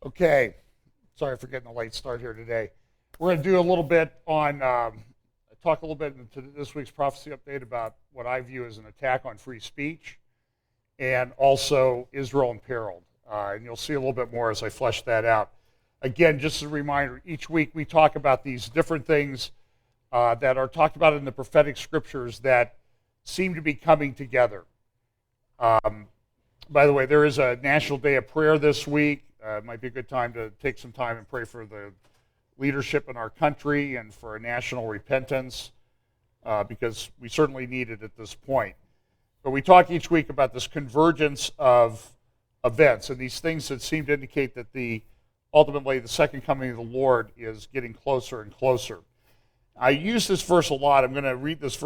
Okay, sorry for getting a late start here today. We're going to do a little bit on, talk a little bit into this week's prophecy update about what I view as an attack on free speech and also Israel Imperiled. And you'll see a little bit more as I flesh that out. Again, just as a reminder, each week we talk about these different things that are talked about in the prophetic scriptures that seem to be coming together. By the way, there is a National Day of Prayer this week. It might be a good time to take some time and pray for the leadership in our country and for a national repentance because we certainly need it at this point. But we talk each week about this convergence of events and these things that seem to indicate that ultimately the second coming of the Lord is getting closer and closer. I use this verse a lot. I'm going to read these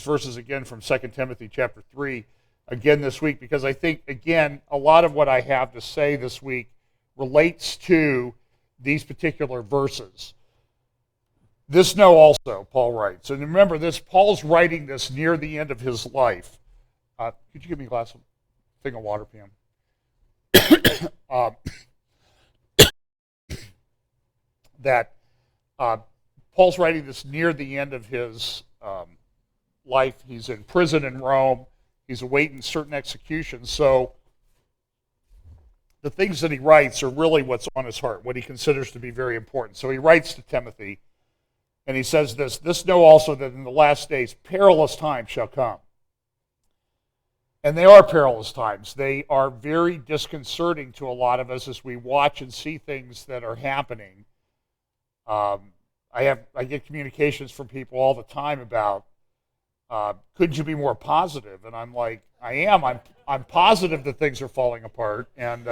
verses again from 2 Timothy chapter 3 again this week because I think, again, a lot of what I have to say this week relates to these particular verses. This know also, Paul writes. And remember, Paul's writing this near the end of his life. Could you give me a glass of thing of water, Pam? Paul's writing this near the end of his life. He's in prison in Rome. He's awaiting certain executions. So the things that he writes are really what's on his heart, what he considers to be very important. So he writes to Timothy, and he says this know also that in the last days perilous times shall come. And they are perilous times. They are very disconcerting to a lot of us as we watch and see things that are happening. I get communications from people all the time about, couldn't you be more positive? And I'm like, I am. I'm positive that things are falling apart. And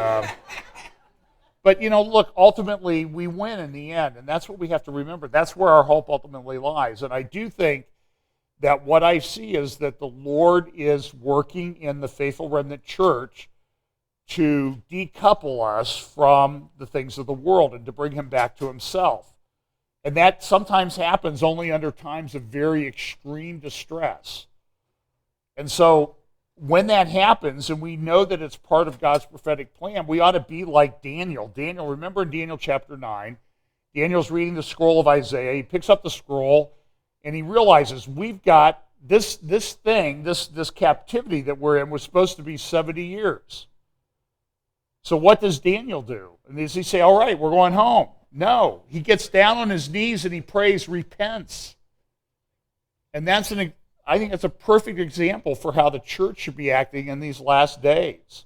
but look, ultimately we win in the end, and that's what we have to remember. That's where our hope ultimately lies. And I do think that what I see is that the Lord is working in the faithful remnant church to decouple us from the things of the world and to bring him back to himself. And that sometimes happens only under times of very extreme distress. And so when that happens, and we know that it's part of God's prophetic plan, we ought to be like Daniel. Remember in Daniel chapter 9, Daniel's reading the scroll of Isaiah. He picks up the scroll, and he realizes we've got this captivity that we're in was supposed to be 70 years. So what does Daniel do? And does he say, all right, we're going home? No. He gets down on his knees and he prays, repents. And I think that's a perfect example for how the church should be acting in these last days.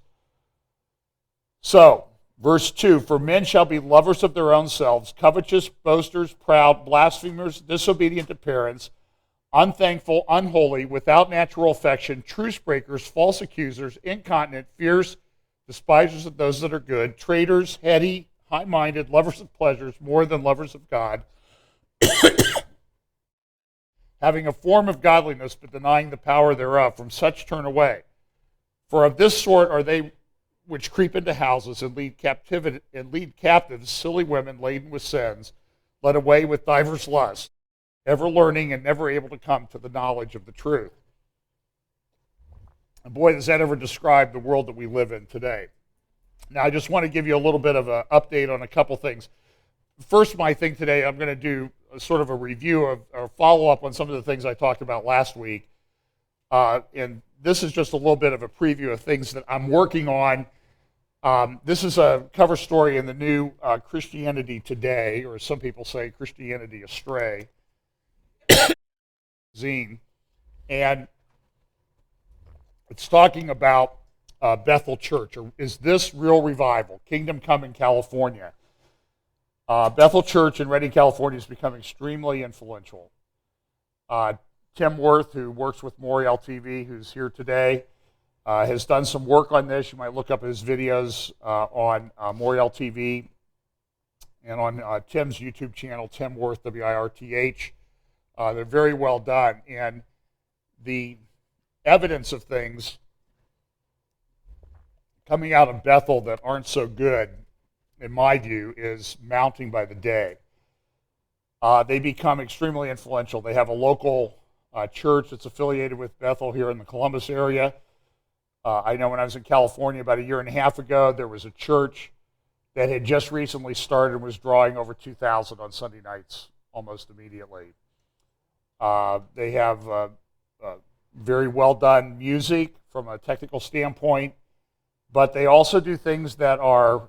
So, verse 2, for men shall be lovers of their own selves, covetous, boasters, proud, blasphemers, disobedient to parents, unthankful, unholy, without natural affection, truce breakers, false accusers, incontinent, fierce, despisers of those that are good, traitors, heady, high-minded, lovers of pleasures more than lovers of God, having a form of godliness but denying the power thereof. From such turn away. For of this sort are they which creep into houses and lead captives silly women laden with sins, led away with divers lusts, ever learning and never able to come to the knowledge of the truth. And boy, does that ever describe the world that we live in today. Now, I just want to give you a little bit of an update on a couple things. First, my thing today, I'm going to do sort of a review or follow-up on some of the things I talked about last week. And this is just a little bit of a preview of things that I'm working on. This is a cover story in the new Christianity Today, or as some people say, Christianity Astray zine. And it's talking about Bethel Church, or is this real revival? Kingdom Come in California. Bethel Church in Redding, California has become extremely influential. Tim Worth, who works with Moriel TV, who's here today, has done some work on this. You might look up his videos on Moriel TV and on Tim's YouTube channel, Tim Worth, W-I-R-T-H. They're very well done. And the evidence of things coming out of Bethel that aren't so good, in my view, is mounting by the day. They become extremely influential. They have a local church that's affiliated with Bethel here in the Columbus area. I know when I was in California about a year and a half ago, there was a church that had just recently started and was drawing over 2,000 on Sunday nights almost immediately. They have very well done music from a technical standpoint, but they also do things that are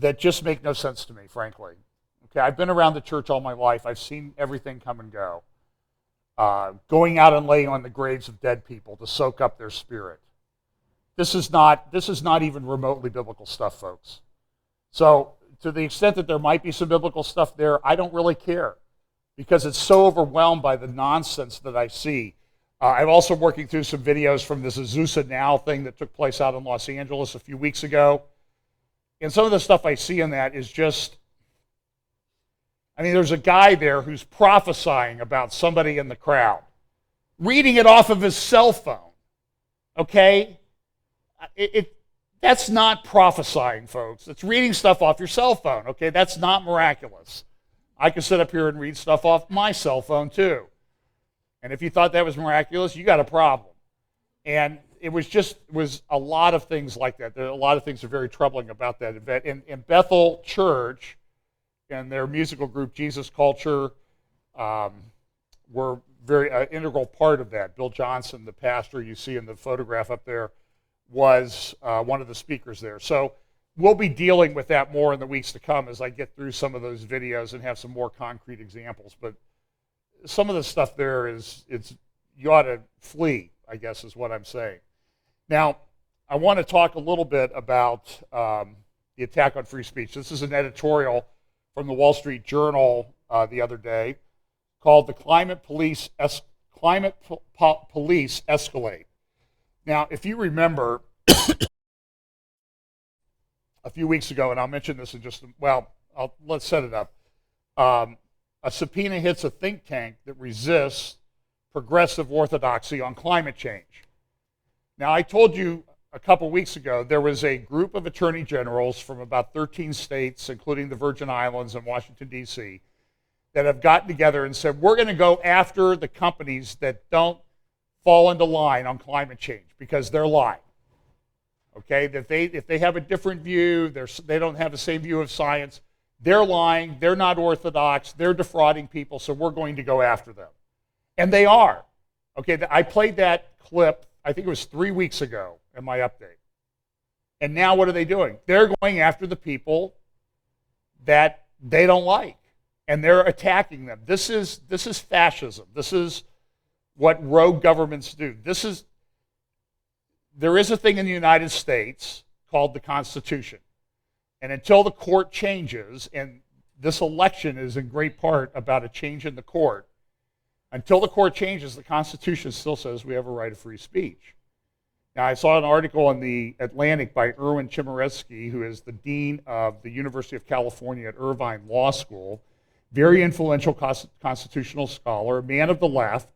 that just make no sense to me, frankly. Okay, I've been around the church all my life. I've seen everything come and go. Going out and laying on the graves of dead people to soak up their spirit. This is not even remotely biblical stuff, folks. So to the extent that there might be some biblical stuff there, I don't really care because it's so overwhelmed by the nonsense that I see. I'm also working through some videos from this Azusa Now thing that took place out in Los Angeles a few weeks ago. And some of the stuff I see in that is just, I mean, there's a guy there who's prophesying about somebody in the crowd, reading it off of his cell phone, okay? That's not prophesying, folks. It's reading stuff off your cell phone, okay? That's not miraculous. I can sit up here and read stuff off my cell phone, too. And if you thought that was miraculous, you got a problem. And it was a lot of things like that. There are a lot of things that are very troubling about that event. In Bethel Church, and their musical group, Jesus Culture, were very integral part of that. Bill Johnson, the pastor you see in the photograph up there, was one of the speakers there. So we'll be dealing with that more in the weeks to come as I get through some of those videos and have some more concrete examples. But some of the stuff there you ought to flee, I guess is what I'm saying. Now, I want to talk a little bit about the attack on free speech. This is an editorial from the Wall Street Journal the other day called "The Climate Police Escalate." Now, if you remember, a few weeks ago, and I'll mention this in just, let's set it up. A subpoena hits a think tank that resists progressive orthodoxy on climate change. Now, I told you a couple weeks ago there was a group of attorney generals from about 13 states, including the Virgin Islands and Washington, D.C., that have gotten together and said, we're going to go after the companies that don't fall into line on climate change because they're lying. Okay, if they have a different view, they don't have the same view of science, they're lying, they're not orthodox, they're defrauding people, so we're going to go after them. And they are. Okay, I played that clip, I think it was 3 weeks ago in my update. And now what are they doing? They're going after the people that they don't like, and they're attacking them. This is fascism. This is what rogue governments do. There is a thing in the United States called the Constitution. And until the court changes, and this election is in great part about a change in the court, until the court changes, the Constitution still says we have a right of free speech. Now, I saw an article in the Atlantic by Erwin Chemerinsky, who is the dean of the University of California at Irvine Law School, very influential constitutional scholar, a man of the left,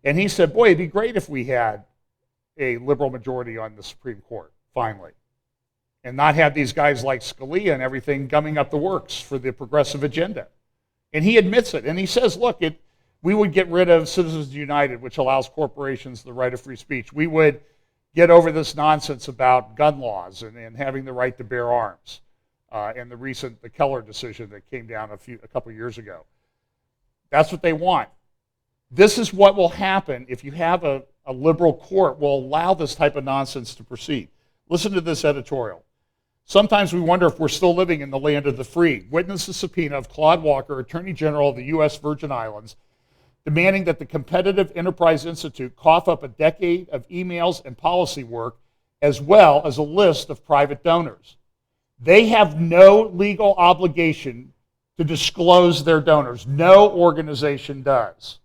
and he said, boy, it'd be great if we had a liberal majority on the Supreme Court, finally, and not have these guys like Scalia and everything gumming up the works for the progressive agenda. And he admits it, and he says, look, we would get rid of Citizens United, which allows corporations the right of free speech. We would get over this nonsense about gun laws and having the right to bear arms, and the Keller decision that came down a couple years ago. That's what they want. This is what will happen if you have a liberal court will allow this type of nonsense to proceed. Listen to this editorial. Sometimes we wonder if we're still living in the land of the free. Witness the subpoena of Claude Walker, Attorney General of the U.S. Virgin Islands, demanding that the Competitive Enterprise Institute cough up a decade of emails and policy work, as well as a list of private donors. They have no legal obligation to disclose their donors. No organization does.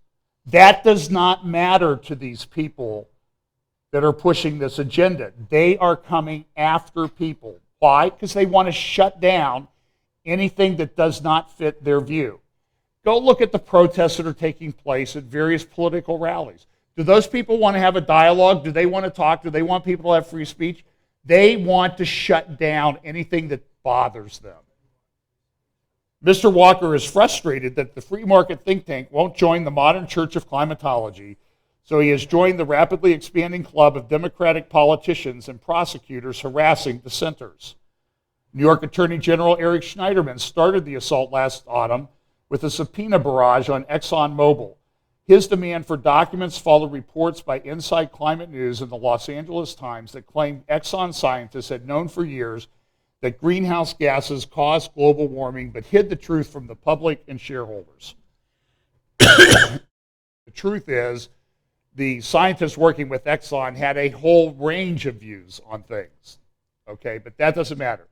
That does not matter to these people that are pushing this agenda. They are coming after people. Why? Because they want to shut down anything that does not fit their view. Go look at the protests that are taking place at various political rallies. Do those people want to have a dialogue? Do they want to talk? Do they want people to have free speech? They want to shut down anything that bothers them. Mr. Walker is frustrated that the free market think tank won't join the modern church of climatology So he has joined the rapidly expanding club of Democratic politicians and prosecutors harassing dissenters. New York Attorney General Eric Schneiderman started the assault last autumn with a subpoena barrage on ExxonMobil. His demand for documents followed reports by Inside Climate News and the Los Angeles Times that claimed Exxon scientists had known for years that greenhouse gases caused global warming, but hid the truth from the public and shareholders. The truth is, the scientists working with Exxon had a whole range of views on things, okay, but that doesn't matter.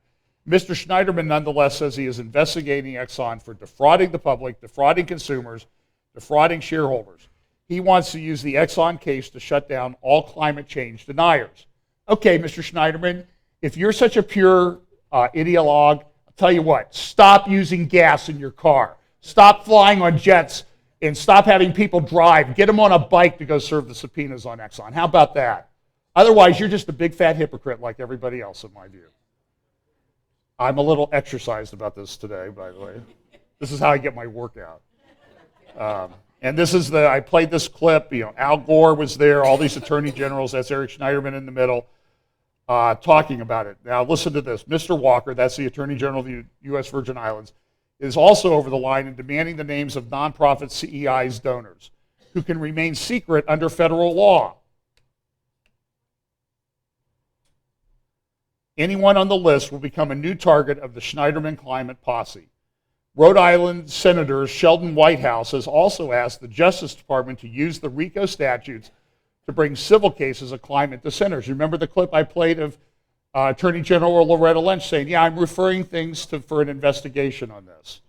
Mr. Schneiderman nonetheless says he is investigating Exxon for defrauding the public, defrauding consumers, defrauding shareholders. He wants to use the Exxon case to shut down all climate change deniers. Okay, Mr. Schneiderman, if you're such a pure ideologue, I'll tell you what, stop using gas in your car. Stop flying on jets and stop having people drive. Get them on a bike to go serve the subpoenas on Exxon. How about that? Otherwise, you're just a big fat hypocrite like everybody else, in my view. I'm a little exercised about this today, by the way. This is how I get my workout. And this is I played this clip, Al Gore was there, all these attorney generals, that's Eric Schneiderman in the middle, talking about it. Now listen to this. Mr. Walker, that's the Attorney General of the U.S. Virgin Islands, is also over the line in demanding the names of nonprofit CEI's donors, who can remain secret under federal law. Anyone on the list will become a new target of the Schneiderman climate posse. Rhode Island Senator Sheldon Whitehouse has also asked the Justice Department to use the RICO statutes to bring civil cases of climate dissenters. Remember the clip I played of Attorney General Loretta Lynch saying, yeah, I'm referring things for an investigation on this.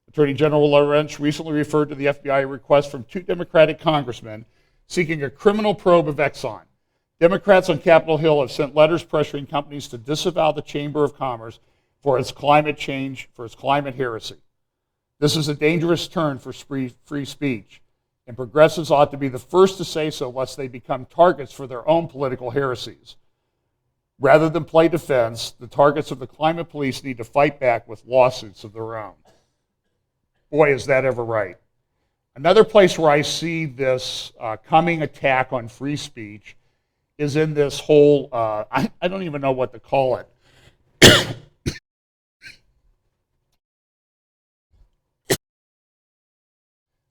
Attorney General Loretta Lynch recently referred to the FBI request from 2 Democratic congressmen seeking a criminal probe of Exxon. Democrats on Capitol Hill have sent letters pressuring companies to disavow the Chamber of Commerce for its climate change, for its climate heresy. This is a dangerous turn for free speech, and progressives ought to be the first to say so lest they become targets for their own political heresies. Rather than play defense, the targets of the climate police need to fight back with lawsuits of their own. Boy, is that ever right. Another place where I see this coming attack on free speech is in this whole, I don't even know what to call it.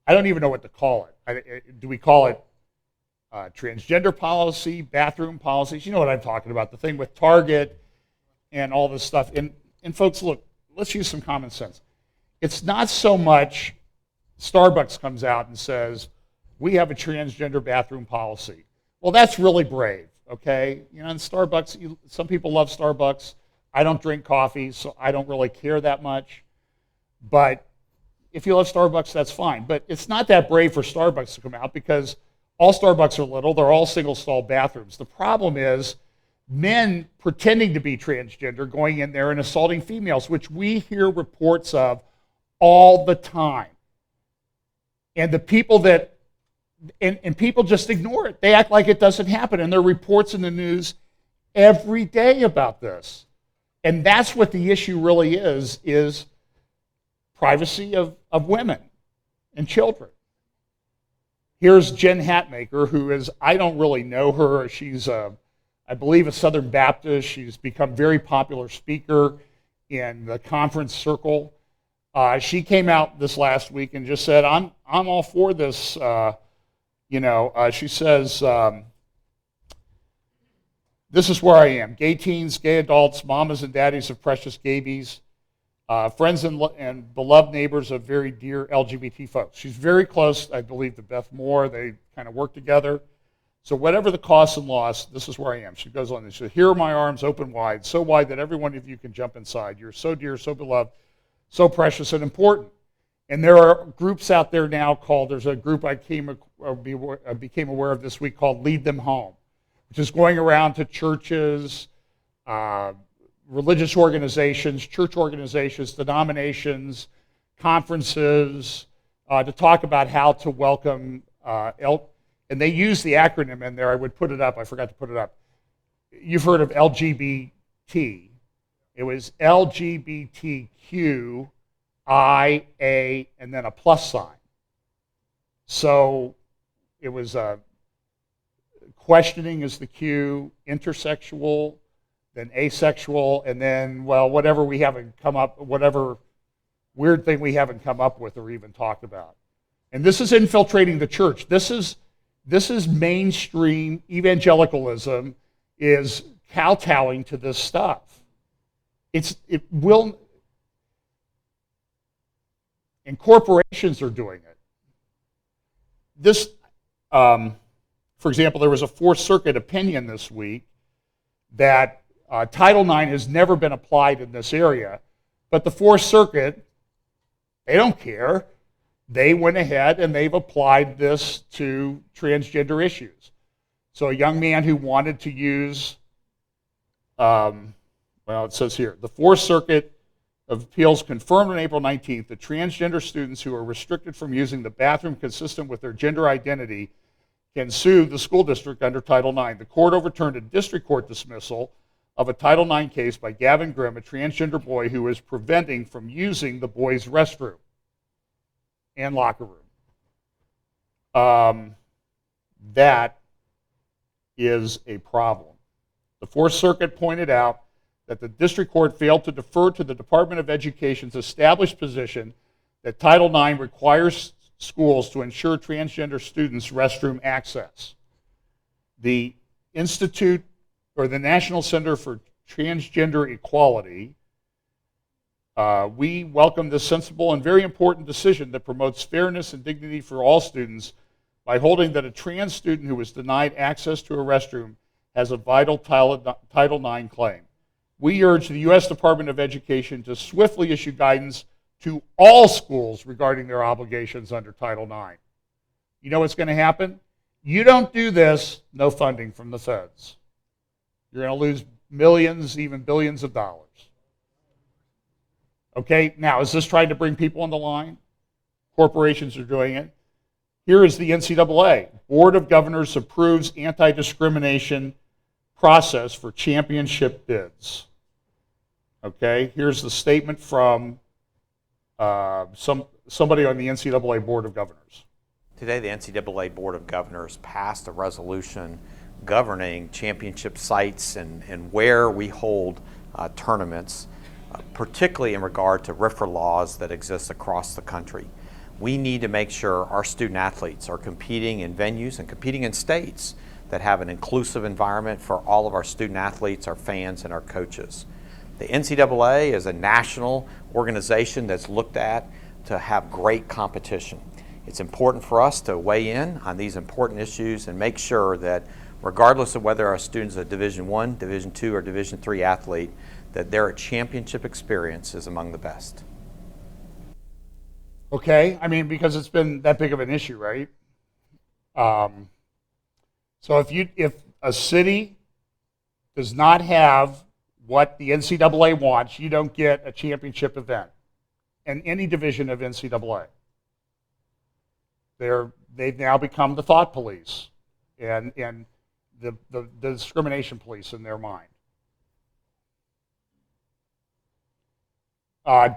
I don't even know what to call it. Do we call it transgender policy, bathroom policies? You know what I'm talking about, the thing with Target and all this stuff. And folks, look, let's use some common sense. It's not so much Starbucks comes out and says, we have a transgender bathroom policy. Well, that's really brave, okay? In Starbucks, some people love Starbucks. I don't drink coffee, so I don't really care that much. But if you love Starbucks, that's fine. But it's not that brave for Starbucks to come out because all Starbucks are little. They're all single-stall bathrooms. The problem is men pretending to be transgender going in there and assaulting females, which we hear reports of all the time. And the people that and people just ignore it. They act like it doesn't happen. And there are reports in the news every day about this. And that's what the issue really is privacy of women and children. Here's Jen Hatmaker, who is, I don't really know her. She's, I believe, a Southern Baptist. She's become a very popular speaker in the conference circle. She came out this last week and just said, I'm all for this. She says, this is where I am. Gay teens, gay adults, mamas and daddies of precious babies, friends and beloved neighbors of very dear LGBT folks. She's very close, I believe, to Beth Moore. They kind of work together. So whatever the cost and loss, this is where I am. She goes on and she says, here are my arms open wide, so wide that every one of you can jump inside. You're so dear, so beloved, so precious and important. And there are groups out there now there's a group I became aware of this week called Lead Them Home, which is going around to churches, religious organizations, church organizations, denominations, conferences, to talk about how to welcome, and they use the acronym in there. I would put it up. I forgot to put it up. You've heard of LGBT. It was LGBTQIA and then a plus sign. So it was questioning is the cue, intersexual, then asexual, and then, well, whatever we haven't come up, whatever weird thing we haven't come up with or even talked about. And this is infiltrating the church. This is mainstream evangelicalism is kowtowing to this stuff. It will, and corporations are doing it. This, for example, there was a Fourth Circuit opinion this week that Title IX has never been applied in this area, but the Fourth Circuit, they don't care. They went ahead and they've applied this to transgender issues. So a young man who wanted to use, well, it says here, the Fourth Circuit of Appeals confirmed on April 19th that transgender students who are restricted from using the bathroom consistent with their gender identity can sue the school district under Title IX. The court overturned a district court dismissal of a Title IX case by Gavin Grimm, a transgender boy who was preventing from using the boys' restroom and locker room. That is a problem. The Fourth Circuit pointed out that the district court failed to defer to the Department of Education's established position that Title IX requires schools to ensure transgender students' restroom access. The Institute, or the National Center for Transgender Equality, we welcome this sensible and very important decision that promotes fairness and dignity for all students by holding that a trans student who was denied access to a restroom has a vital Title IX claim. We urge the U.S. Department of Education to swiftly issue guidance to all schools regarding their obligations under Title IX. You know what's going to happen? You don't do this, no funding from the feds. You're going to lose millions, even billions of dollars. Okay, now is this trying to bring people on the line? Corporations are doing it. Here is the NCAA. Board of Governors approves anti-discrimination process for championship bids. Okay, here's the statement from somebody on the NCAA Board of Governors. Today, the NCAA Board of Governors passed a resolution governing championship sites and where we hold tournaments, particularly in regard to RFRA laws that exist across the country. We need to make sure our student athletes are competing in venues and competing in states that have an inclusive environment for all of our student athletes, our fans, and our coaches. The NCAA is a national organization that's looked at to have great competition. It's important for us to weigh in on these important issues and make sure that regardless of whether our student's a Division I, Division II, or Division III athlete, that their championship experience is among the best. Okay, I mean, because it's been that big of an issue, right? So if a city does not have what the NCAA wants, you don't get a championship event in any division of NCAA. They've now become the thought police and the discrimination police in their mind.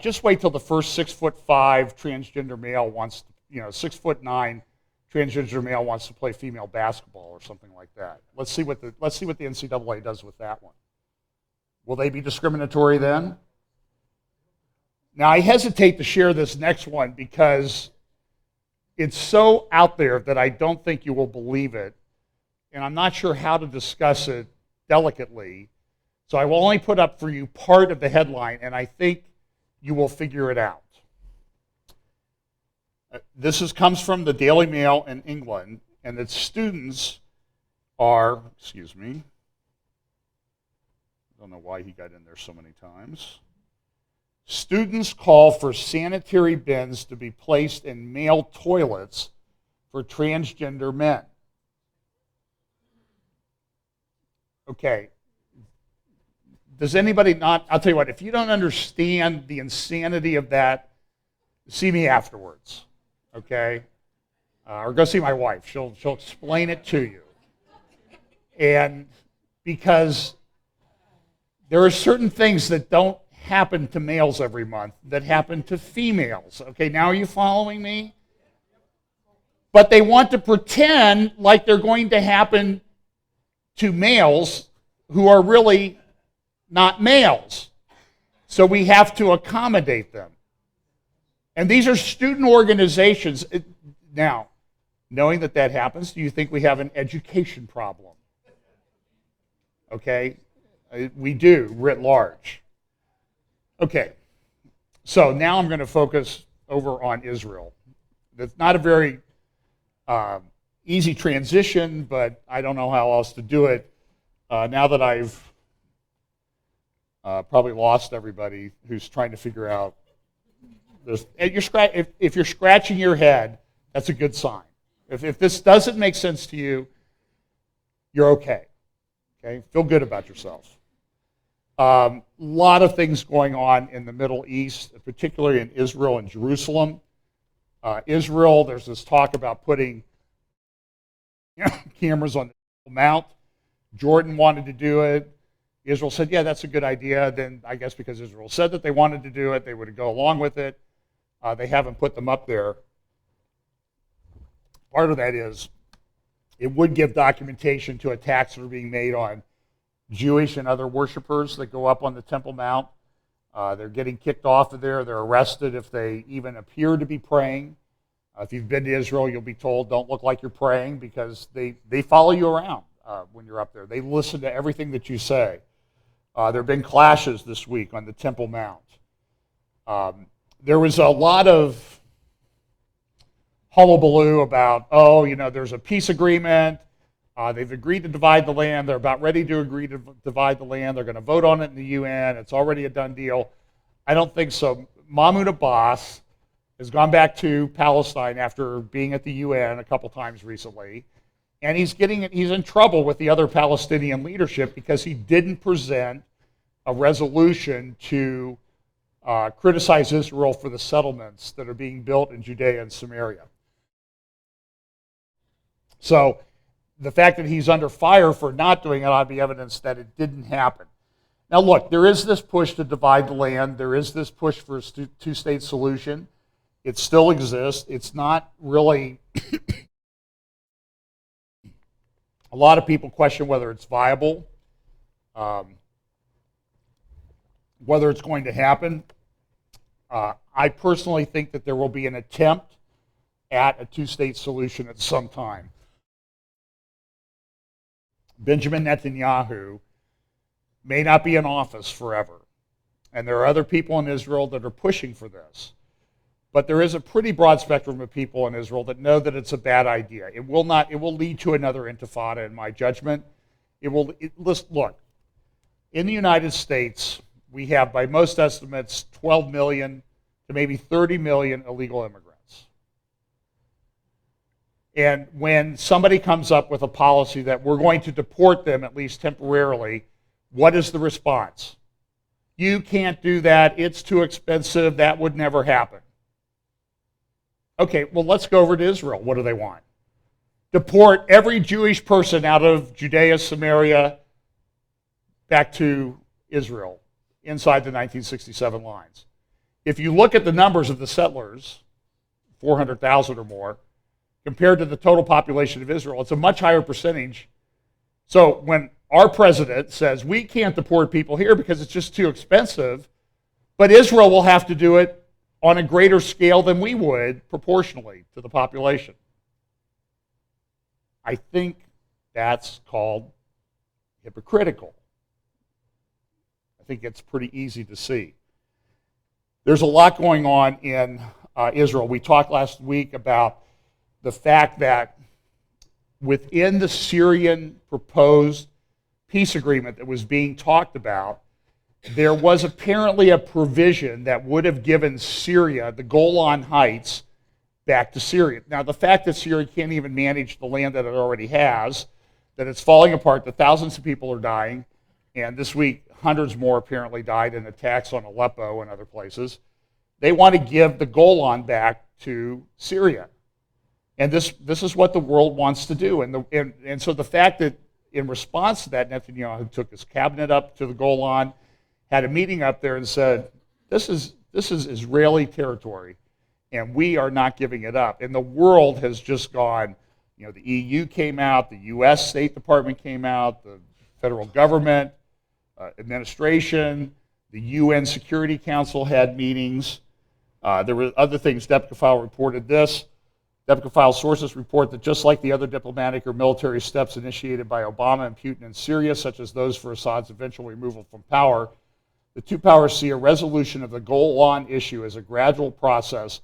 Just wait till the first 6'5" transgender male wants, 6'9" transgender male wants to play female basketball or something like that. Let's see what the NCAA does with that one. Will they be discriminatory then? Now I hesitate to share this next one because it's so out there that I don't think you will believe it, and I'm not sure how to discuss it delicately. So I will only put up for you part of the headline, and I think you will figure it out. This comes from the Daily Mail in England, and its students are, I don't know why he got in there so many times. Students call for sanitary bins to be placed in male toilets for transgender men. Okay. Does anybody not, I'll tell you what, if you don't understand the insanity of that, see me afterwards, okay? Or go see my wife. She'll explain it to you. And because there are certain things that don't happen to males every month that happen to females. Okay, now are you following me? But they want to pretend like they're going to happen to males who are really not males. So we have to accommodate them. And these are student organizations. Now, knowing that that happens, do you think we have an education problem? Okay, we do, writ large. Okay, so now I'm going to focus over on Israel. That's not a very easy transition, but I don't know how else to do it now that I've probably lost everybody who's trying to figure out this. If you're scratching your head, that's a good sign. If this doesn't make sense to you, you're okay. Okay, feel good about yourself. A lot of things going on in the Middle East, particularly in Israel and Jerusalem. Israel, there's this talk about putting cameras on the Temple Mount. Jordan wanted to do it. Israel said, yeah, that's a good idea. Then I guess because Israel said that they wanted to do it, they would go along with it. They haven't put them up there. Part of that is it would give documentation to attacks that are being made on Jewish and other worshipers that go up on the Temple Mount. They're getting kicked off of there. They're arrested if they even appear to be praying. If you've been to Israel, you'll be told, don't look like you're praying, because they follow you around when you're up there. They listen to everything that you say. There have been clashes this week on the Temple Mount. There was a lot of hullabaloo about, there's a peace agreement. They've agreed to divide the land. They're about ready to agree to divide the land. They're going to vote on it in the UN. It's already a done deal. I don't think so. Mahmoud Abbas has gone back to Palestine after being at the UN a couple times recently, and he's in trouble with the other Palestinian leadership because he didn't present a resolution to criticize Israel for the settlements that are being built in Judea and Samaria. So the fact that he's under fire for not doing it ought to be evidence that it didn't happen. Now look, there is this push to divide the land. There is this push for a two-state solution. It still exists. It's not really... A lot of people question whether it's viable, whether it's going to happen. I personally think that there will be an attempt at a two-state solution at some time. Benjamin Netanyahu may not be in office forever, and there are other people in Israel that are pushing for this. But there is a pretty broad spectrum of people in Israel that know that it's a bad idea. It will lead to another intifada, in my judgment. Look, in the United States, we have, by most estimates, 12 million to maybe 30 million illegal immigrants. And when somebody comes up with a policy that we're going to deport them, at least temporarily, what is the response? You can't do that. It's too expensive. That would never happen. Okay, well, let's go over to Israel. What do they want? Deport every Jewish person out of Judea, Samaria, back to Israel, inside the 1967 lines. If you look at the numbers of the settlers, 400,000 or more, compared to the total population of Israel, it's a much higher percentage. So when our president says, we can't deport people here because it's just too expensive, but Israel will have to do it on a greater scale than we would proportionally to the population. I think that's called hypocritical. I think it's pretty easy to see. There's a lot going on in Israel. We talked last week about the fact that within the Syrian proposed peace agreement that was being talked about, there was apparently a provision that would have given Syria the Golan Heights back to Syria. Now, the fact that Syria can't even manage the land that it already has, that it's falling apart, that thousands of people are dying, and this week hundreds more apparently died in attacks on Aleppo and other places, they want to give the Golan back to Syria. And this is what the world wants to do. And so the fact that in response to that, Netanyahu took his cabinet up to the Golan, had a meeting up there and said, this is Israeli territory, and we are not giving it up. And the world has just gone The EU came out, the U.S. State Department came out, the federal government, administration, the UN Security Council had meetings. There were other things. Depkafile reported this. Depkafile sources report that just like the other diplomatic or military steps initiated by Obama and Putin in Syria, such as those for Assad's eventual removal from power, the two powers see a resolution of the Golan issue as a gradual process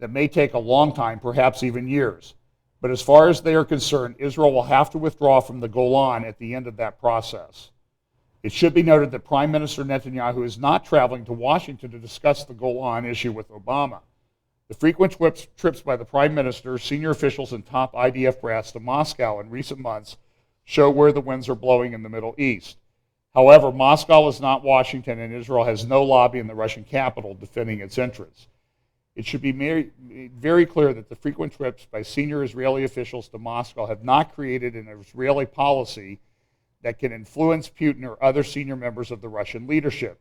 that may take a long time, perhaps even years. But as far as they are concerned, Israel will have to withdraw from the Golan at the end of that process. It should be noted that Prime Minister Netanyahu is not traveling to Washington to discuss the Golan issue with Obama. The frequent trips by the Prime Minister, senior officials, and top IDF brass to Moscow in recent months show where the winds are blowing in the Middle East. However, Moscow is not Washington, and Israel has no lobby in the Russian capital defending its interests. It should be very clear that the frequent trips by senior Israeli officials to Moscow have not created an Israeli policy that can influence Putin or other senior members of the Russian leadership.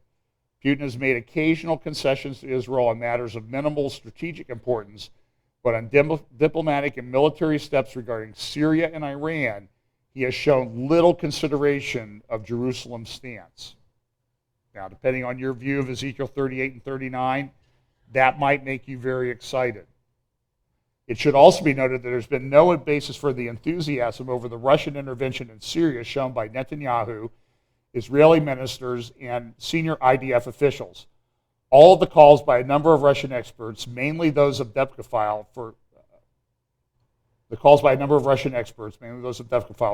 Putin has made occasional concessions to Israel on matters of minimal strategic importance, but on diplomatic and military steps regarding Syria and Iran, he has shown little consideration of Jerusalem's stance. Now, depending on your view of Ezekiel 38 and 39, that might make you very excited. It should also be noted that there's been no basis for the enthusiasm over the Russian intervention in Syria shown by Netanyahu, Israeli ministers, and senior IDF officials. All of the calls by a number of Russian experts, mainly those of Depkafile,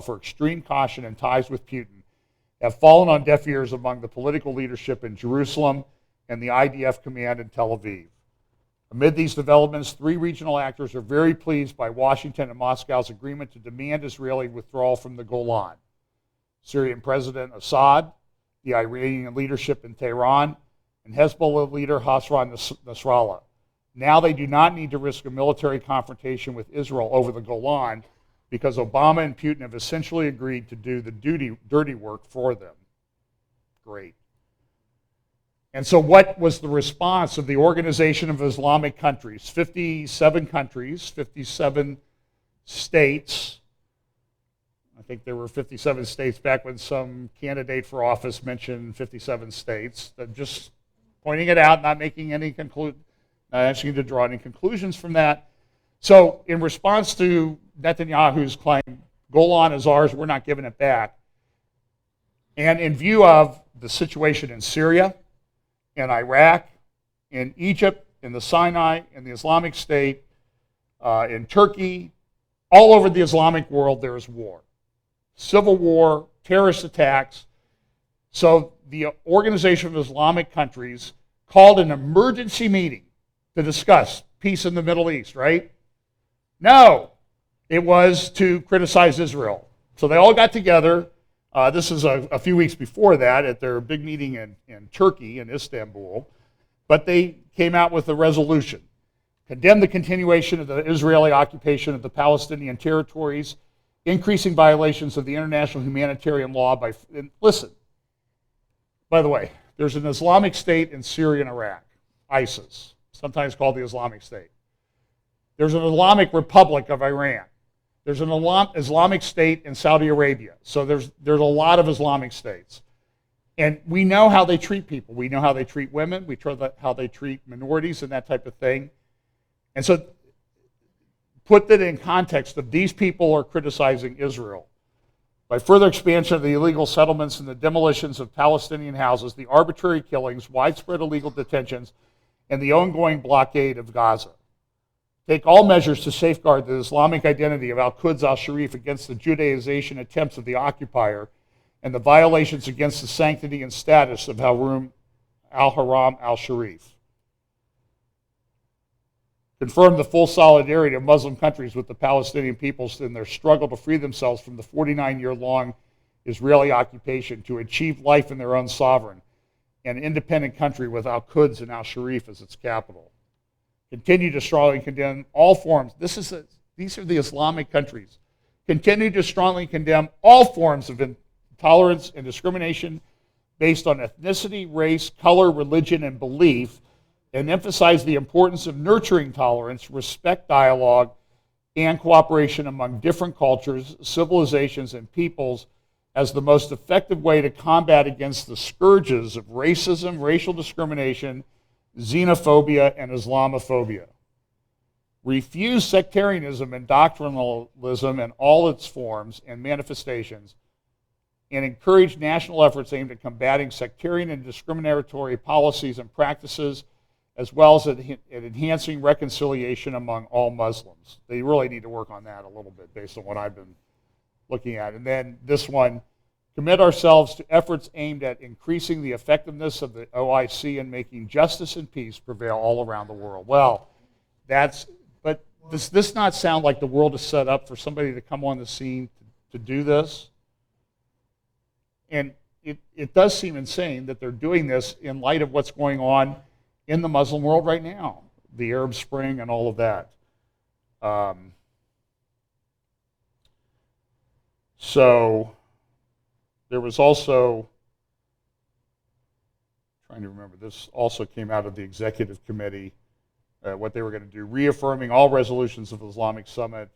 for extreme caution and ties with Putin have fallen on deaf ears among the political leadership in Jerusalem and the IDF command in Tel Aviv. Amid these developments, three regional actors are very pleased by Washington and Moscow's agreement to demand Israeli withdrawal from the Golan: Syrian President Assad, the Iranian leadership in Tehran, and Hezbollah leader Hassan Nasrallah. Now they do not need to risk a military confrontation with Israel over the Golan because Obama and Putin have essentially agreed to do the dirty work for them. Great. And so what was the response of the Organization of Islamic Countries? 57 countries, 57 states. I think there were 57 states back when some candidate for office mentioned 57 states. Just pointing it out, not making any not asking you to draw any conclusions from that. So in response to Netanyahu's claim, Golan is ours, we're not giving it back, and in view of the situation in Syria, in Iraq, in Egypt, in the Sinai, in the Islamic State, in Turkey, all over the Islamic world there is war. Civil war, terrorist attacks. So the Organization of Islamic Countries called an emergency meeting to discuss peace in the Middle East, right? No, it was to criticize Israel. So they all got together. This is a few weeks before that at their big meeting in Turkey, in Istanbul. But they came out with a resolution. Condemn the continuation of the Israeli occupation of the Palestinian territories, increasing violations of the international humanitarian law by... And listen, by the way, there's an Islamic State in Syria and Iraq, ISIS, sometimes called the Islamic State. There's an Islamic Republic of Iran. There's an Islamic State in Saudi Arabia. So there's a lot of Islamic states. And we know how they treat people. We know how they treat women. We know how they treat minorities and that type of thing. And so put that in context of these people are criticizing Israel. By further expansion of the illegal settlements and the demolitions of Palestinian houses, the arbitrary killings, widespread illegal detentions, and the ongoing blockade of Gaza. Take all measures to safeguard the Islamic identity of Al-Quds al-Sharif against the Judaization attempts of the occupier and the violations against the sanctity and status of Al-Haram al-Sharif. Confirm the full solidarity of Muslim countries with the Palestinian peoples in their struggle to free themselves from the 49-year-long Israeli occupation to achieve life in their own sovereign and independent country with Al-Quds and al-Sharif as its capital. Continue to strongly condemn all forms. These are the Islamic countries. Continue to strongly condemn all forms of intolerance and discrimination based on ethnicity, race, color, religion, and belief, and emphasize the importance of nurturing tolerance, respect dialogue, and cooperation among different cultures, civilizations, and peoples as the most effective way to combat against the scourges of racism, racial discrimination, xenophobia, and Islamophobia. Refuse sectarianism and doctrinalism in all its forms and manifestations, and encourage national efforts aimed at combating sectarian and discriminatory policies and practices, as well as at enhancing reconciliation among all Muslims. They really need to work on that a little bit based on what I've been looking at. And then this one, commit ourselves to efforts aimed at increasing the effectiveness of the OIC and making justice and peace prevail all around the world. Well, but does this not sound like the world is set up for somebody to come on the scene to do this? And it does seem insane that they're doing this in light of what's going on in the Muslim world right now, the Arab Spring and all of that. So there was also, trying to remember, this also came out of the executive committee, what they were going to do, reaffirming all resolutions of the Islamic Summit.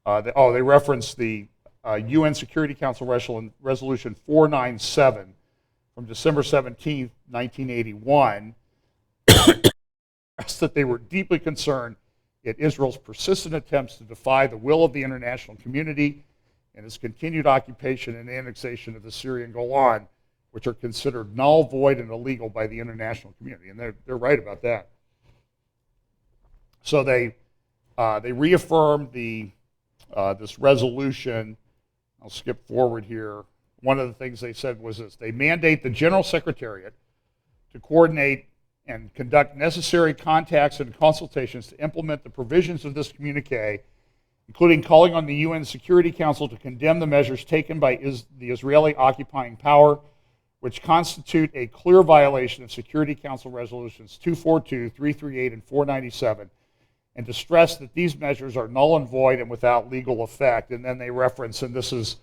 They referenced the UN Security Council Resolution 497 from December 17, 1981, that they were deeply concerned at Israel's persistent attempts to defy the will of the international community and its continued occupation and annexation of the Syrian Golan, which are considered null, void, and illegal by the international community. And they're right about that. So they reaffirmed this resolution. I'll skip forward here. One of the things they said was this: they mandate the General Secretariat to coordinate and conduct necessary contacts and consultations to implement the provisions of this communique, including calling on the UN Security Council to condemn the measures taken by the Israeli occupying power, which constitute a clear violation of Security Council Resolutions 242, 338, and 497, and to stress that these measures are null and void and without legal effect. And then they reference, and this is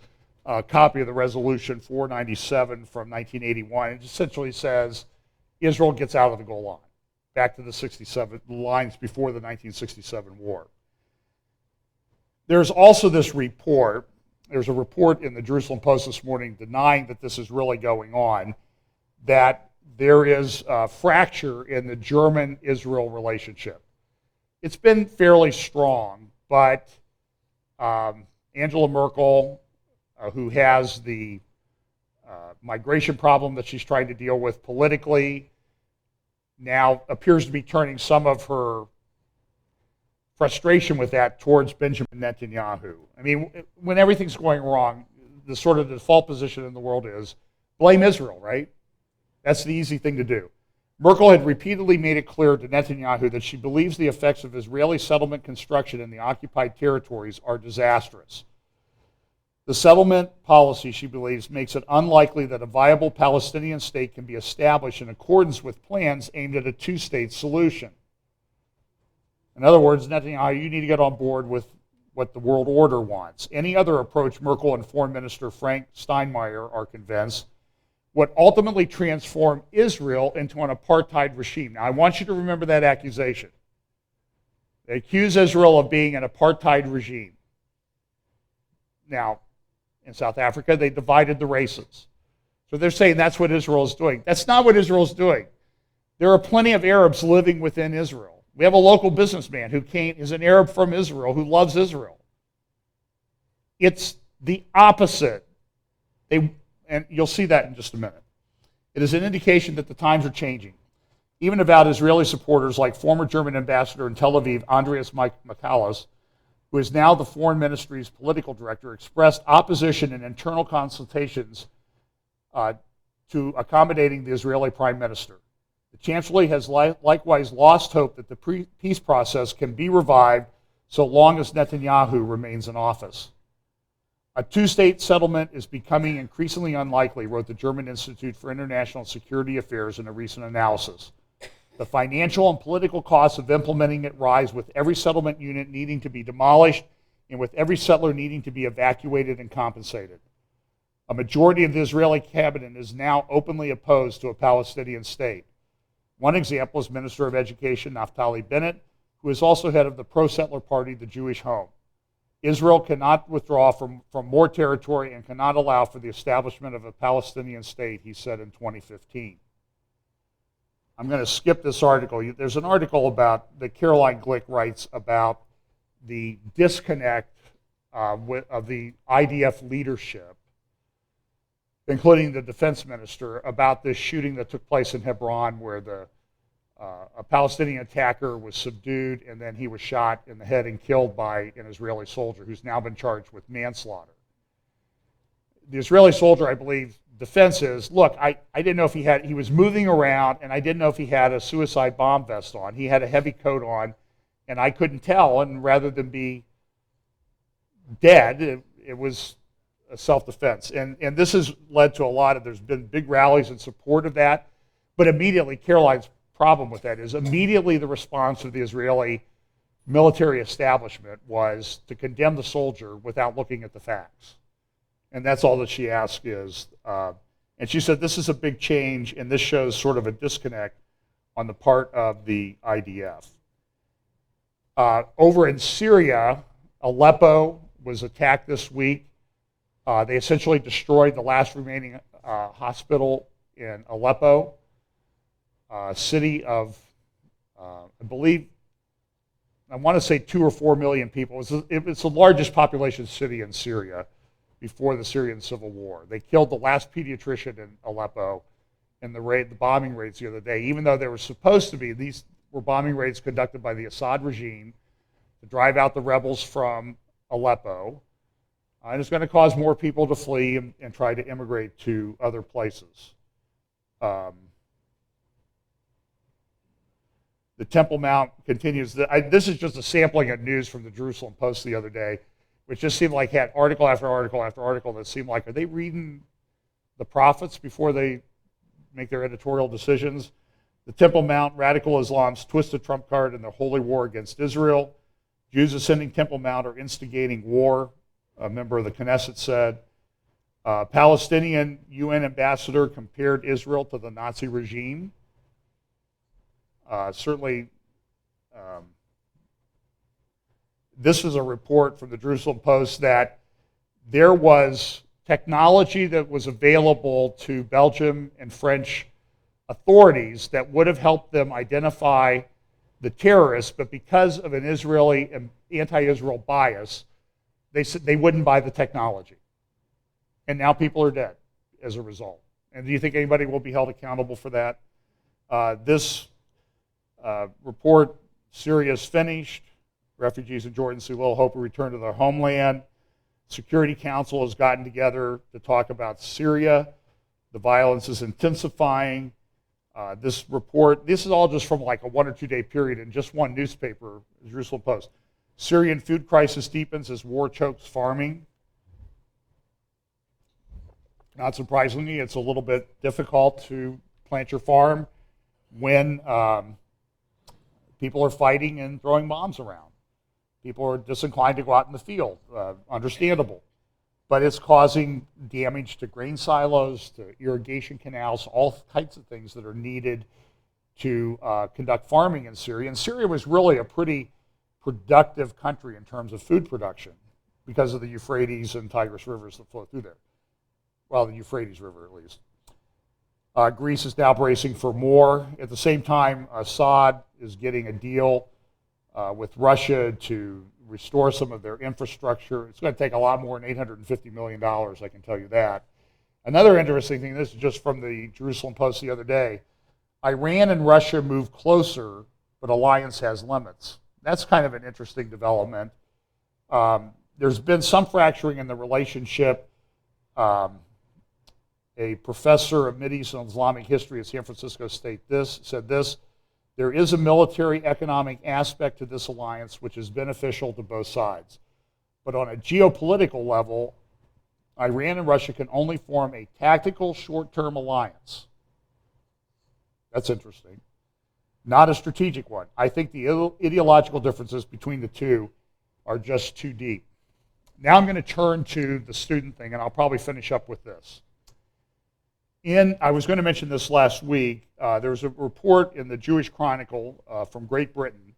a copy of the Resolution 497 from 1981, it essentially says Israel gets out of the Golan, back to the lines before the 1967 war. There's also this report. There's a report in the Jerusalem Post this morning denying that this is really going on, that there is a fracture in the German-Israel relationship. It's been fairly strong, but Angela Merkel, who has the migration problem that she's trying to deal with politically, now appears to be turning some of her frustration with that towards Benjamin Netanyahu. I mean, when everything's going wrong, the sort of default position in the world is blame Israel, right? That's the easy thing to do. Merkel had repeatedly made it clear to Netanyahu that she believes the effects of Israeli settlement construction in the occupied territories are disastrous. The settlement policy, she believes, makes it unlikely that a viable Palestinian state can be established in accordance with plans aimed at a two-state solution. In other words, Netanyahu, you need to get on board with what the world order wants. Any other approach, Merkel and Foreign Minister Frank Steinmeier are convinced, would ultimately transform Israel into an apartheid regime. Now, I want you to remember that accusation. They accuse Israel of being an apartheid regime. Now, in South Africa, they divided the races. So they're saying that's what Israel is doing. That's not what Israel is doing. There are plenty of Arabs living within Israel. We have a local businessman who is an Arab from Israel who loves Israel. It's the opposite. And you'll see that in just a minute. It is an indication that the times are changing. Even about Israeli supporters like former German ambassador in Tel Aviv, Andreas Michaelis, who is now the Foreign Ministry's political director, expressed opposition in internal consultations to accommodating the Israeli prime minister. The Chancellery has likewise lost hope that the peace process can be revived so long as Netanyahu remains in office. A two-state settlement is becoming increasingly unlikely, wrote the German Institute for International Security Affairs in a recent analysis. The financial and political costs of implementing it rise with every settlement unit needing to be demolished and with every settler needing to be evacuated and compensated. A majority of the Israeli cabinet is now openly opposed to a Palestinian state. One example is Minister of Education Naftali Bennett, who is also head of the pro-settler party, the Jewish Home. Israel cannot withdraw from more territory and cannot allow for the establishment of a Palestinian state, he said in 2015. I'm going to skip this article. There's an article that Caroline Glick writes about the disconnect of the IDF leadership, including the defense minister, about this shooting that took place in Hebron where a Palestinian attacker was subdued and then he was shot in the head and killed by an Israeli soldier who's now been charged with manslaughter. The Israeli soldier, I believe, defense is, look, I didn't know if he was moving around and I didn't know if he had a suicide bomb vest on. He had a heavy coat on and I couldn't tell, and rather than be dead, it was a self-defense. And this has led to there's been big rallies in support of that, but immediately Caroline's problem with that is immediately the response of the Israeli military establishment was to condemn the soldier without looking at the facts. And that's all that she asked is, and she said this is a big change and this shows sort of a disconnect on the part of the IDF. Over in Syria, Aleppo was attacked this week. They essentially destroyed the last remaining hospital in Aleppo, city of, I believe, I want to say 2 or 4 million people. It's the largest population city in Syria before the Syrian civil war. They killed the last pediatrician in Aleppo in the bombing raids the other day, even though there were supposed to be, these were bombing raids conducted by the Assad regime to drive out the rebels from Aleppo. And it's going to cause more people to flee and try to immigrate to other places. The Temple Mount continues. This is just a sampling of news from the Jerusalem Post the other day, which just seemed like had article after article after article that seemed like, are they reading the prophets before they make their editorial decisions? The Temple Mount, radical Islam's twisted trump card in the holy war against Israel. Jews ascending Temple Mount are instigating war, a member of the Knesset said. Palestinian UN ambassador compared Israel to the Nazi regime. Certainly, this is a report from the Jerusalem Post that there was technology that was available to Belgium and French authorities that would have helped them identify the terrorists, but because of an Israeli anti-Israel bias, they said they wouldn't buy the technology. And now people are dead as a result. And do you think anybody will be held accountable for that? This report, Syria is finished. Refugees in Jordan see little hope of return to their homeland. Security Council has gotten together to talk about Syria. The violence is intensifying. This report, this is all just from like a 1 or 2 day period in just one newspaper, the Jerusalem Post. Syrian food crisis deepens as war chokes farming. Not surprisingly, it's a little bit difficult to plant your farm when people are fighting and throwing bombs around. People are disinclined to go out in the field, understandable. But it's causing damage to grain silos, to irrigation canals, all types of things that are needed to conduct farming in Syria. And Syria was really a pretty productive country in terms of food production because of the Euphrates and Tigris rivers that flow through there. Well, the Euphrates River at least. Greece is now bracing for more. At the same time, Assad is getting a deal with Russia to restore some of their infrastructure. It's going to take a lot more than $850 million, I can tell you that. Another interesting thing, this is just from the Jerusalem Post the other day, Iran and Russia move closer, but alliance has limits. That's kind of an interesting development. There's been some fracturing in the relationship. A professor of Mideast and Islamic history at San Francisco State said this, there is a military economic aspect to this alliance which is beneficial to both sides. But on a geopolitical level, Iran and Russia can only form a tactical short-term alliance. That's interesting. Not a strategic one. I think the ideological differences between the two are just too deep. Now I'm going to turn to the student thing, and I'll probably finish up with this. I was going to mention this last week. There was a report in the Jewish Chronicle from Great Britain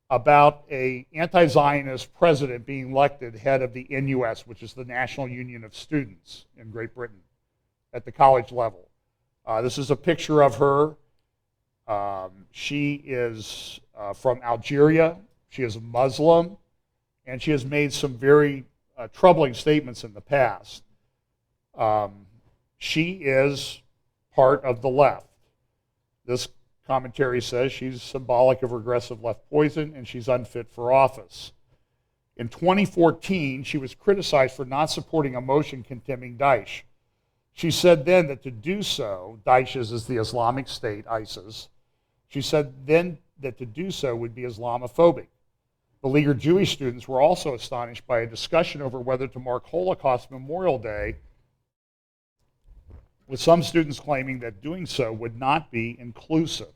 about a anti-Zionist president being elected head of the NUS, which is the National Union of Students in Great Britain, at the college level. This is a picture of her. She is from Algeria. She is a Muslim, and she has made some very troubling statements in the past. She is part of the left. This commentary says she's symbolic of regressive left poison and she's unfit for office. In 2014, she was criticized for not supporting a motion condemning Daesh. She said then that to do so, Daesh is the Islamic State, ISIS. She said then that to do so would be Islamophobic. Beleaguered Jewish students were also astonished by a discussion over whether to mark Holocaust Memorial Day, with some students claiming that doing so would not be inclusive.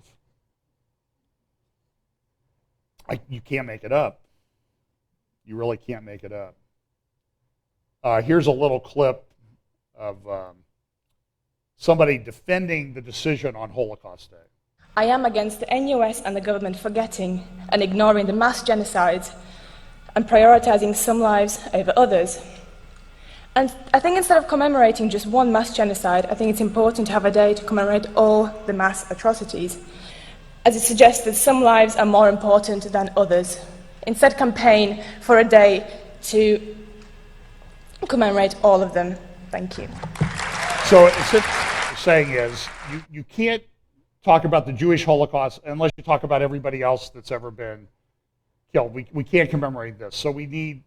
You can't make it up. You really can't make it up. Here's a little clip of somebody defending the decision on Holocaust Day. I am against the NUS and the government forgetting and ignoring the mass genocides and prioritizing some lives over others. And I think instead of commemorating just one mass genocide, I think it's important to have a day to commemorate all the mass atrocities, as it suggests that some lives are more important than others. Instead, campaign for a day to commemorate all of them. Thank you. So what you're saying is you can't talk about the Jewish Holocaust unless you talk about everybody else that's ever been killed. We can't commemorate this. So we need,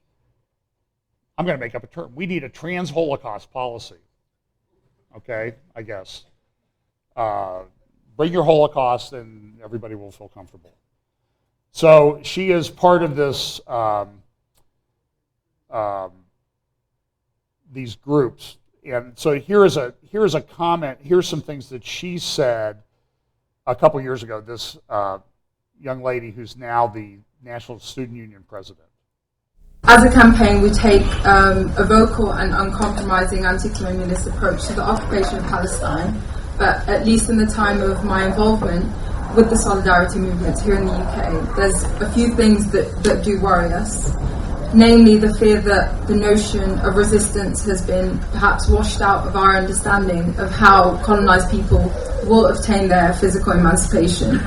I'm going to make up a term, we need a trans-Holocaust policy. Okay, I guess. Bring your Holocaust and everybody will feel comfortable. So she is part of this, these groups. And so here's a comment, here's some things that she said a couple years ago, this young lady who's now the National Student Union president. As a campaign, we take a vocal and uncompromising anti-colonialist approach to the occupation of Palestine, but at least in the time of my involvement with the solidarity movements here in the UK, there's a few things that do worry us. Namely, the fear that the notion of resistance has been perhaps washed out of our understanding of how colonised people will obtain their physical emancipation.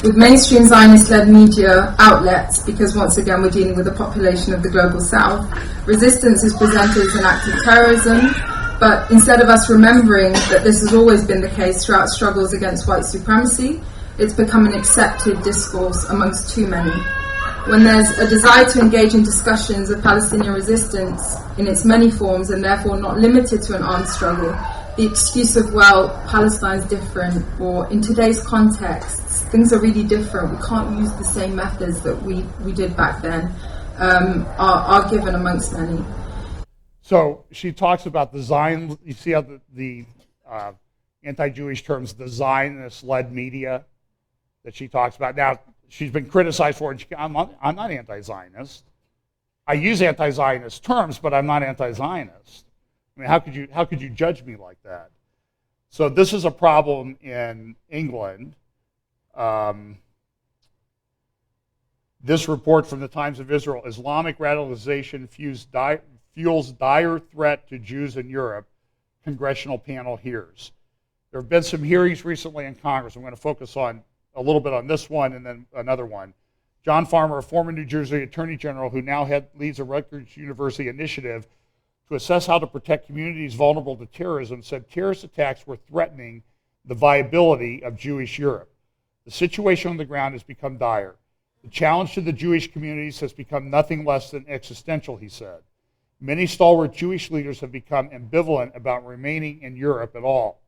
With mainstream Zionist-led media outlets, because once again we're dealing with the population of the global south, resistance is presented as an act of terrorism, but instead of us remembering that this has always been the case throughout struggles against white supremacy, it's become an accepted discourse amongst too many. When there's a desire to engage in discussions of Palestinian resistance in its many forms and therefore not limited to an armed struggle, the excuse of, well, Palestine's different, or in today's contexts, things are really different, we can't use the same methods that we did back then, are given amongst many. So she talks about the Zion, you see how the anti-Jewish terms, the Zionist-led media that she talks about. Now, she's been criticized for it. I'm not anti-Zionist. I use anti-Zionist terms, but I'm not anti-Zionist. I mean, how could you judge me like that? So this is a problem in England. This report from the Times of Israel: Islamic radicalization fuels dire threat to Jews in Europe. Congressional panel hears. There have been some hearings recently in Congress. I'm going to focus on a little bit on this one and then another one. John Farmer, a former New Jersey Attorney General who now leads a Rutgers University initiative to assess how to protect communities vulnerable to terrorism, said terrorist attacks were threatening the viability of Jewish Europe. The situation on the ground has become dire. The challenge to the Jewish communities has become nothing less than existential, he said. Many stalwart Jewish leaders have become ambivalent about remaining in Europe at all.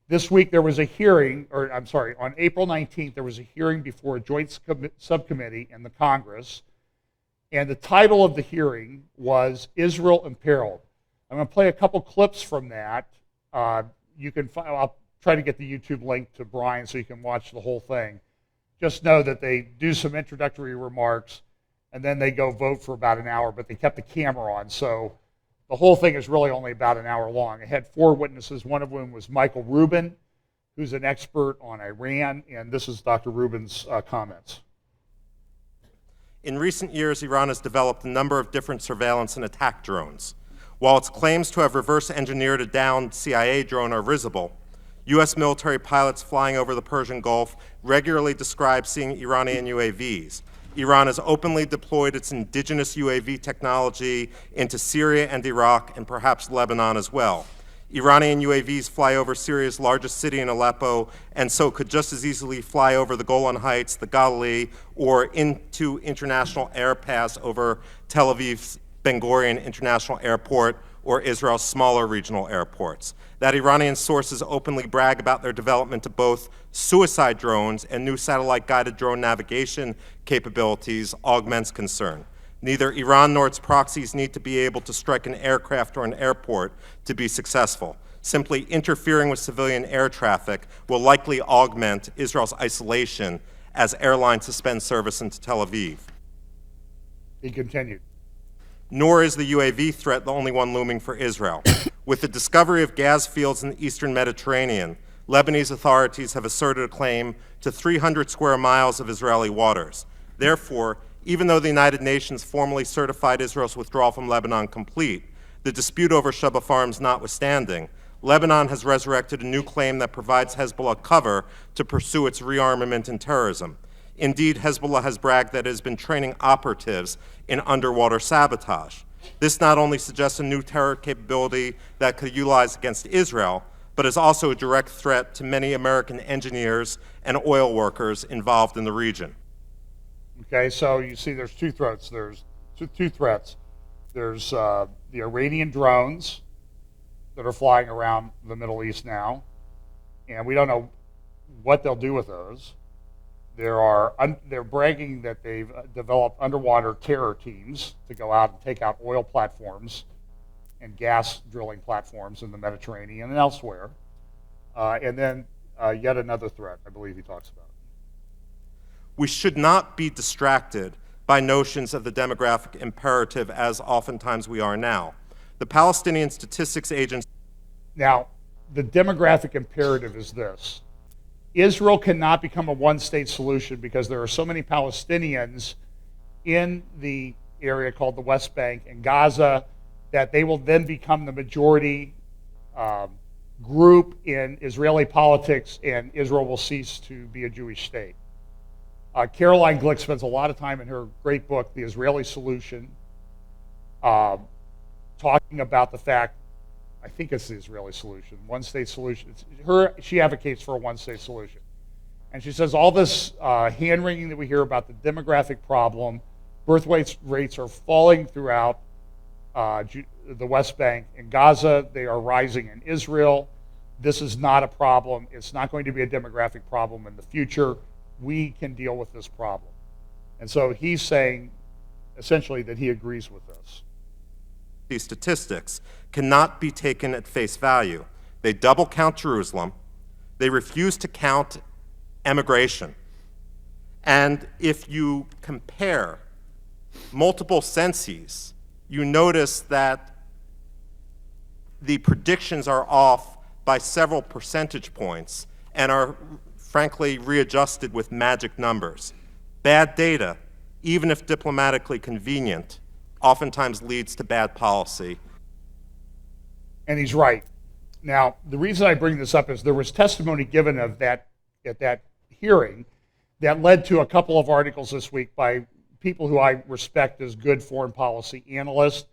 This week there was a hearing, on April 19th, there was a hearing before a joint subcommittee in the Congress, and the title of the hearing was Israel Imperiled. I'm going to play a couple clips from that. I'll try to get the YouTube link to Brian so you can watch the whole thing. Just know that they do some introductory remarks, and then they go vote for about an hour, but they kept the camera on, so the whole thing is really only about an hour long. It had 4 witnesses, one of whom was Michael Rubin, who's an expert on Iran, and this is Dr. Rubin's comments. In recent years, Iran has developed a number of different surveillance and attack drones. While its claims to have reverse engineered a downed CIA drone are risible, U.S. military pilots flying over the Persian Gulf regularly describe seeing Iranian UAVs. Iran has openly deployed its indigenous UAV technology into Syria and Iraq, and perhaps Lebanon as well. Iranian UAVs fly over Syria's largest city in Aleppo, and so could just as easily fly over the Golan Heights, the Galilee, or into international air paths over Tel Aviv's Ben Gurion International Airport or Israel's smaller regional airports. That Iranian sources openly brag about their development of both suicide drones and new satellite-guided drone navigation capabilities augments concern. Neither Iran nor its proxies need to be able to strike an aircraft or an airport to be successful. Simply interfering with civilian air traffic will likely augment Israel's isolation as airlines suspend service into Tel Aviv. He continued. Nor is the UAV threat the only one looming for Israel. With the discovery of gas fields in the eastern Mediterranean, Lebanese authorities have asserted a claim to 300 square miles of Israeli waters. Therefore, even though the United Nations formally certified Israel's withdrawal from Lebanon complete, the dispute over Sheba Farms notwithstanding, Lebanon has resurrected a new claim that provides Hezbollah cover to pursue its rearmament and terrorism. Indeed, Hezbollah has bragged that it has been training operatives in underwater sabotage. This not only suggests a new terror capability that could be utilized against Israel, but is also a direct threat to many American engineers and oil workers involved in the region. Okay, so you see there's two threats. There's two threats. There's the Iranian drones that are flying around the Middle East now, and we don't know what they'll do with those. They're bragging that they've developed underwater terror teams to go out and take out oil platforms and gas drilling platforms in the Mediterranean and elsewhere. And then yet another threat, I believe he talks about. We should not be distracted by notions of the demographic imperative as oftentimes we are now. The Palestinian Statistics Agency. Now, the demographic imperative is this. Israel cannot become a one-state solution because there are so many Palestinians in the area called the West Bank and Gaza that they will then become the majority group in Israeli politics, and Israel will cease to be a Jewish state. Caroline Glick spends a lot of time in her great book, The Israeli Solution, talking about the fact, I think it's the Israeli solution, one-state solution. She advocates for a one-state solution. And she says all this hand-wringing that we hear about the demographic problem, birth rates are falling throughout the West Bank. In Gaza, they are rising in Israel. This is not a problem. It's not going to be a demographic problem in the future. We can deal with this problem. And so he's saying, essentially, that he agrees with this. These statistics cannot be taken at face value. They double count Jerusalem. They refuse to count emigration. And if you compare multiple censuses, you notice that the predictions are off by several percentage points and are frankly readjusted with magic numbers. Bad data, even if diplomatically convenient, oftentimes leads to bad policy. And he's right. Now, the reason I bring this up is there was testimony given of that at that hearing that led to a couple of articles this week by people who I respect as good foreign policy analysts,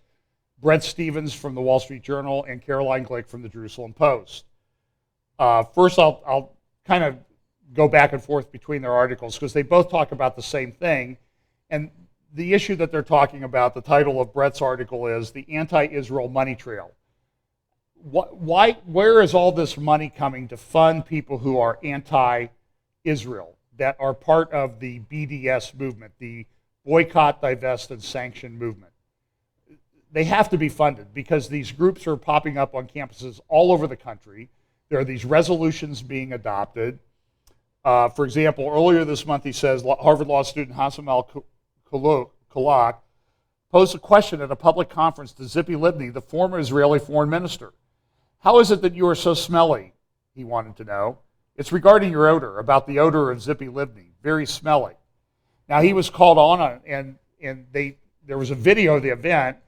Brett Stevens from the Wall Street Journal and Caroline Glick from the Jerusalem Post. First, I'll kind of go back and forth between their articles because they both talk about the same thing. And the issue that they're talking about, the title of Brett's article is The Anti-Israel Money Trail. Where is all this money coming to fund people who are anti-Israel, that are part of the BDS movement, the boycott, divest, and sanction movement? They have to be funded because these groups are popping up on campuses all over the country. There are these resolutions being adopted. For example, earlier this month, he says Harvard Law student Hassam al-Kulak posed a question at a public conference to Tzipi Livni, the former Israeli foreign minister. How is it that you are so smelly? He wanted to know. It's regarding your odor, about the odor of Tzipi Livni, very smelly. Now, he was called on, and and there was a video of the event.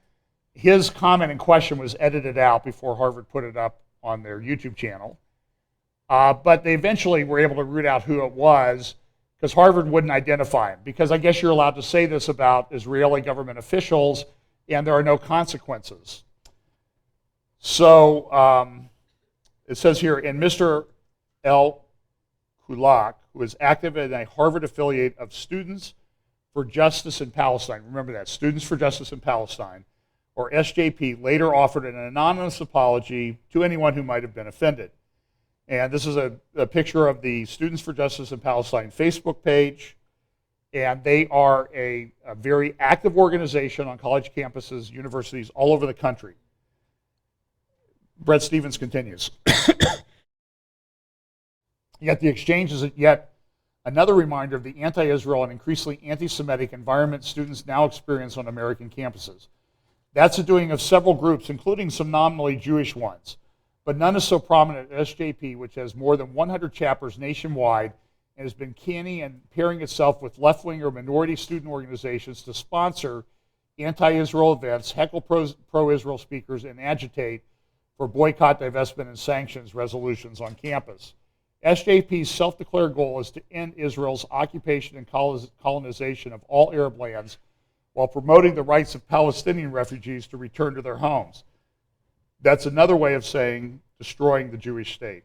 His comment in question was edited out before Harvard put it up on their YouTube channel. But they eventually were able to root out who it was because Harvard wouldn't identify him. Because I guess you're allowed to say this about Israeli government officials and there are no consequences. So it says here, and Mr. L. Kulak, who is active in a Harvard affiliate of Students for Justice in Palestine, remember that, Students for Justice in Palestine, or SJP, later offered an anonymous apology to anyone who might have been offended. And this is a picture of the Students for Justice in Palestine Facebook page. And they are a very active organization on college campuses, universities all over the country. Brett Stevens continues. Yet the exchange is yet another reminder of the anti-Israel and increasingly anti-Semitic environment students now experience on American campuses. That's the doing of several groups, including some nominally Jewish ones. But none is so prominent as SJP, which has more than 100 chapters nationwide and has been canny and pairing itself with left-wing or minority student organizations to sponsor anti-Israel events, heckle pro-Israel speakers, and agitate for boycott, divestment, and sanctions resolutions on campus. SJP's self-declared goal is to end Israel's occupation and colonization of all Arab lands while promoting the rights of Palestinian refugees to return to their homes. That's another way of saying destroying the Jewish state.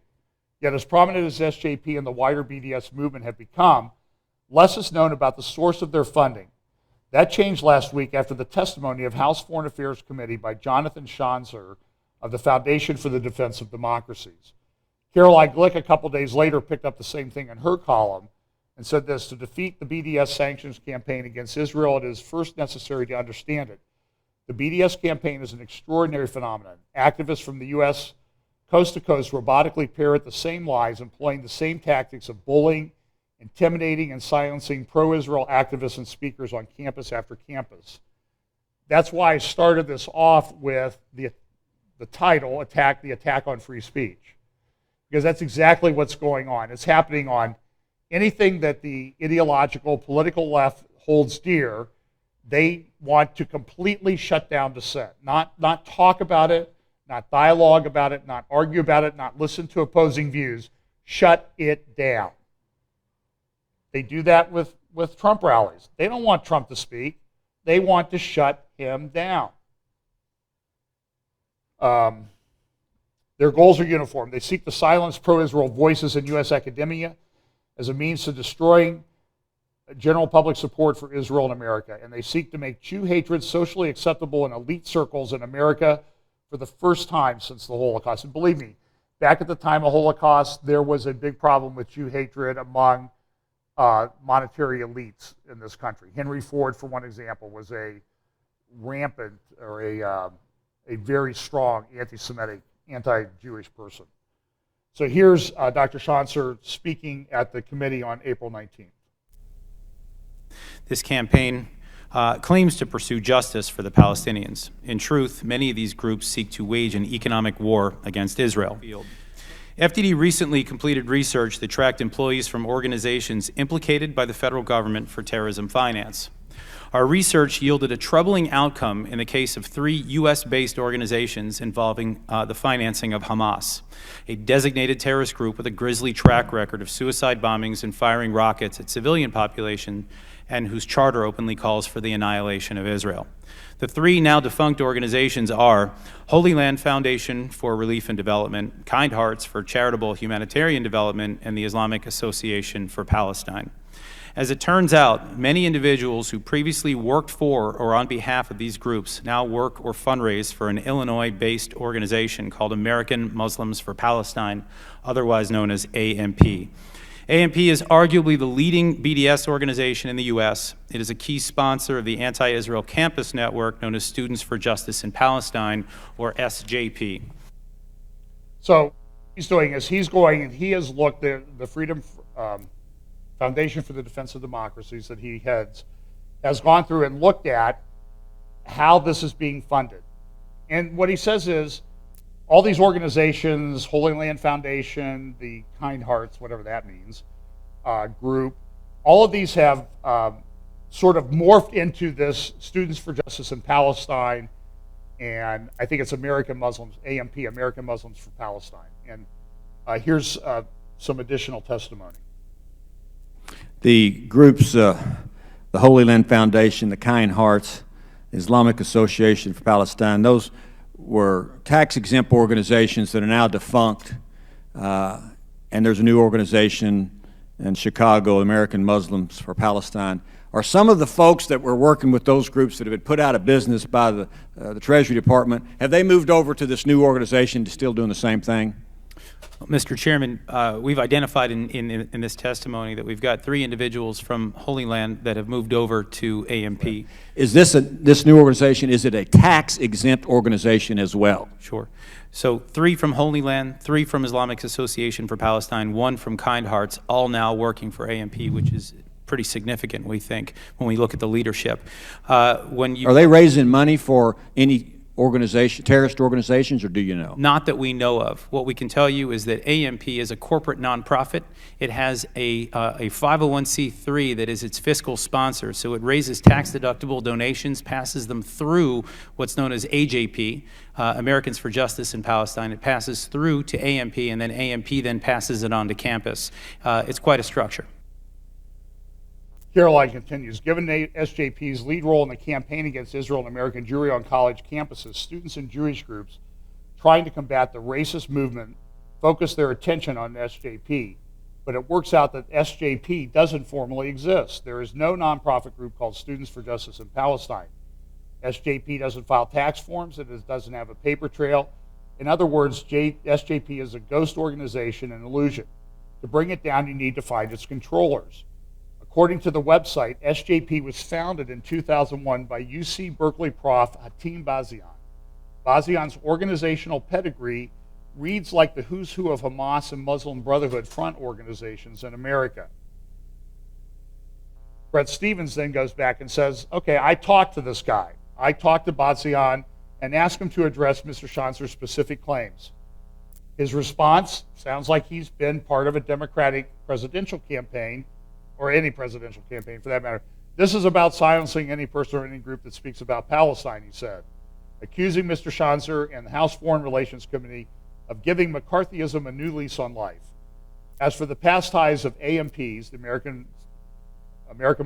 Yet as prominent as SJP and the wider BDS movement have become, less is known about the source of their funding. That changed last week after the testimony of House Foreign Affairs Committee by Jonathan Schanzer of the Foundation for the Defense of Democracies. Caroline Glick a couple days later picked up the same thing in her column and said this: to defeat the BDS sanctions campaign against Israel, it is first necessary to understand it. The BDS campaign is an extraordinary phenomenon. Activists from the U.S. coast to coast robotically parrot the same lies, employing the same tactics of bullying, intimidating, and silencing pro-Israel activists and speakers on campus after campus. That's why I started this off with the title, The Attack on Free Speech. Because that's exactly what's going on. It's happening on anything that the ideological, political left holds dear. They want to completely shut down dissent, not talk about it, not dialogue about it, not argue about it, not listen to opposing views. Shut it down. They do that with Trump rallies. They don't want Trump to speak. They want to shut him down. Their goals are uniform. They seek to silence pro-Israel voices in U.S. academia as a means to destroying general public support for Israel in America. And they seek to make Jew hatred socially acceptable in elite circles in America for the first time since the Holocaust. And believe me, back at the time of Holocaust, there was a big problem with Jew hatred among monetary elites in this country. Henry Ford, for one example, was a rampant or a very strong anti-Semitic, anti-Jewish person. So here's Dr. Schanzer speaking at the committee on April 19th. This campaign claims to pursue justice for the Palestinians. In truth, many of these groups seek to wage an economic war against Israel. FDD recently completed research that tracked employees from organizations implicated by the federal government for terrorism finance. Our research yielded a troubling outcome in the case of 3 U.S.-based organizations involving the financing of Hamas, a designated terrorist group with a grisly track record of suicide bombings and firing rockets at civilian population, and whose charter openly calls for the annihilation of Israel. The 3 now defunct organizations are Holy Land Foundation for Relief and Development, Kind Hearts for Charitable Humanitarian Development, and the Islamic Association for Palestine. As it turns out, many individuals who previously worked for or on behalf of these groups now work or fundraise for an Illinois-based organization called American Muslims for Palestine, otherwise known as AMP. AMP is arguably the leading BDS organization in the U.S. It is a key sponsor of the anti-Israel campus network known as Students for Justice in Palestine, or SJP. So what he's doing is he's going and he has looked at the Freedom Foundation for the Defense of Democracies that he heads, has gone through and looked at how this is being funded. And what he says is, all these organizations, Holy Land Foundation, the Kind Hearts, whatever that means, group, all of these have sort of morphed into this Students for Justice in Palestine, and I think it's American Muslims, AMP, American Muslims for Palestine. And here's some additional testimony. The groups, the Holy Land Foundation, the Kind Hearts, Islamic Association for Palestine, those were tax-exempt organizations that are now defunct, and there's a new organization in Chicago, American Muslims for Palestine. Are some of the folks that were working with those groups that have been put out of business by the Treasury Department, have they moved over to this new organization still doing the same thing? Mr. Chairman, we've identified in this testimony that we've got 3 individuals from Holy Land that have moved over to AMP. Is this new organization, is it a tax-exempt organization as well? Sure. So 3 from Holy Land, 3 from Islamic Association for Palestine, 1 from Kind Hearts, all now working for AMP, which is pretty significant, we think, when we look at the leadership. Are they raising money for any terrorist organizations, or do you know? Not that we know of. What we can tell you is that AMP is a corporate nonprofit. It has a 501c3 that is its fiscal sponsor, so it raises tax-deductible donations, passes them through what's known as AJP, Americans for Justice in Palestine. It passes through to AMP, and then AMP then passes it on to campus. It's quite a structure. Caroline continues, given SJP's lead role in the campaign against Israel and American Jewry on college campuses, students and Jewish groups trying to combat the racist movement focus their attention on SJP. But it works out that SJP doesn't formally exist. There is no nonprofit group called Students for Justice in Palestine. SJP doesn't file tax forms. It doesn't have a paper trail. In other words, SJP is a ghost organization, an illusion. To bring it down, you need to find its controllers. According to the website, SJP was founded in 2001 by UC Berkeley prof. Hatim Bazian. Bazian's organizational pedigree reads like the who's who of Hamas and Muslim Brotherhood front organizations in America. Brett Stevens then goes back and says, okay, I talked to this guy. I talked to Bazian and asked him to address Mr. Schanzer's specific claims. His response sounds like he's been part of a Democratic presidential campaign, or any presidential campaign for that matter. This is about silencing any person or any group that speaks about Palestine, he said, accusing Mr. Schanzer and the House Foreign Relations Committee of giving McCarthyism a new lease on life. As for the past ties of AMPs, the American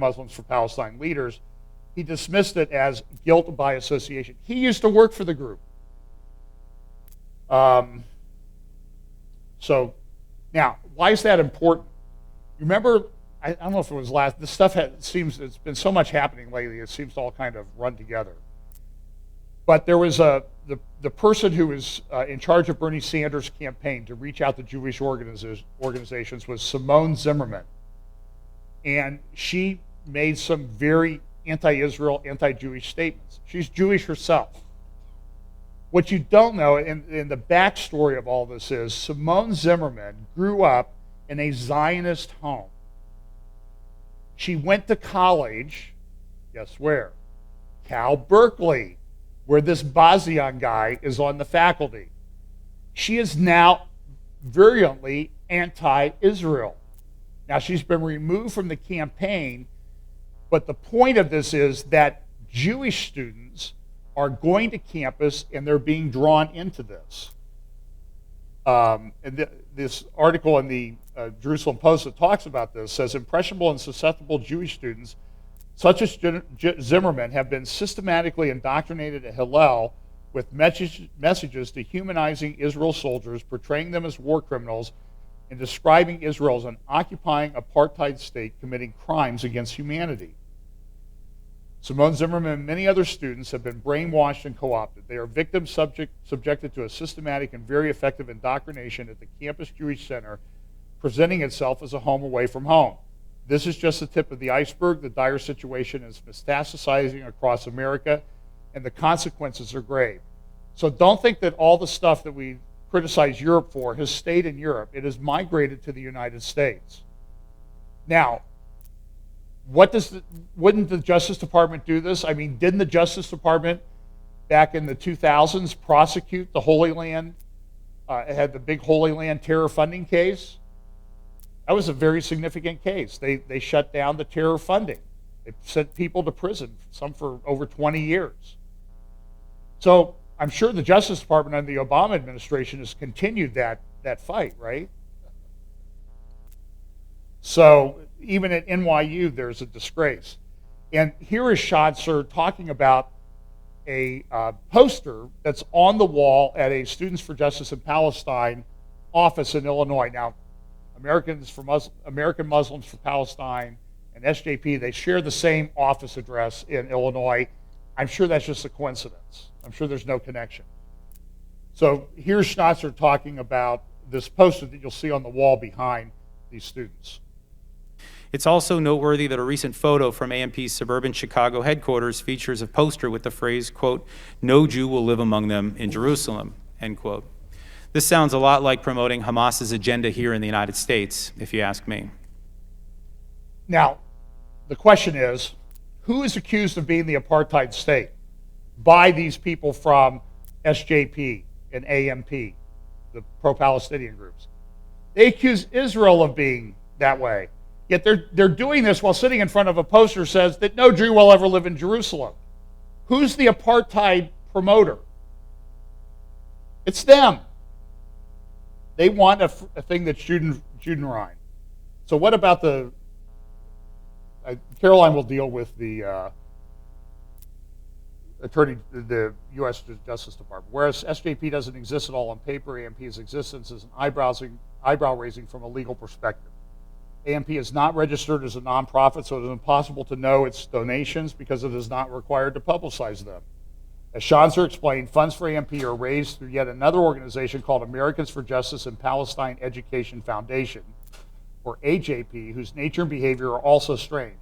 Muslims for Palestine leaders, he dismissed it as guilt by association. He used to work for the group. So now, why is that important? You remember, I don't know if it was this stuff it's been so much happening lately, it seems to all kind of run together. But there was the person who was in charge of Bernie Sanders' campaign to reach out to Jewish organizations was Simone Zimmerman. And she made some very anti-Israel, anti-Jewish statements. She's Jewish herself. What you don't know, and the backstory of all this is, Simone Zimmerman grew up in a Zionist home. She went to college, guess where? Cal Berkeley, where this Bazian guy is on the faculty. She is now virulently anti-Israel. Now, she's been removed from the campaign, but the point of this is that Jewish students are going to campus and they're being drawn into this. This article in the Jerusalem Post that talks about this says impressionable and susceptible Jewish students, such as Zimmerman, have been systematically indoctrinated at Hillel with messages dehumanizing Israel soldiers, portraying them as war criminals, and describing Israel as an occupying apartheid state committing crimes against humanity. Simone Zimmerman and many other students have been brainwashed and co-opted. They are victims subjected to a systematic and very effective indoctrination at the Campus Jewish Center, presenting itself as a home away from home. This is just the tip of the iceberg. The dire situation is metastasizing across America, and the consequences are grave. So don't think that all the stuff that we criticize Europe for has stayed in Europe. It has migrated to the United States. Now, wouldn't the Justice Department do this? I mean, didn't the Justice Department back in the 2000s prosecute the Holy Land, had the big Holy Land terror funding case? That was a very significant case. They shut down the terror funding. They've sent people to prison, some for over 20 years. So I'm sure the Justice Department under the Obama administration has continued that fight, right? So even at NYU, there's a disgrace. And here is Schanzer talking about a poster that's on the wall at a Students for Justice in Palestine office in Illinois. Now, American Muslims for Palestine and SJP, they share the same office address in Illinois. I'm sure that's just a coincidence. I'm sure there's no connection. So here's Schnatzer talking about this poster that you'll see on the wall behind these students. It's also noteworthy that a recent photo from AMP's suburban Chicago headquarters features a poster with the phrase, quote, "No Jew will live among them in Jerusalem," end quote. This sounds a lot like promoting Hamas's agenda here in the United States, if you ask me. Now, the question is, who is accused of being the apartheid state by these people from SJP and AMP, the pro-Palestinian groups? They accuse Israel of being that way. Yet they're doing this while sitting in front of a poster that says that no Jew will ever live in Jerusalem. Who's the apartheid promoter? It's them. They want a thing that's Judenrein. So what about the... Caroline will deal with the the U.S. Justice Department. Whereas SJP doesn't exist at all on paper, AMP's existence is an eyebrow-raising from a legal perspective. AMP is not registered as a nonprofit, so it is impossible to know its donations because it is not required to publicize them. As Schanzer explained, funds for AMP are raised through yet another organization called Americans for Justice in Palestine Education Foundation, or AJP, whose nature and behavior are also strange.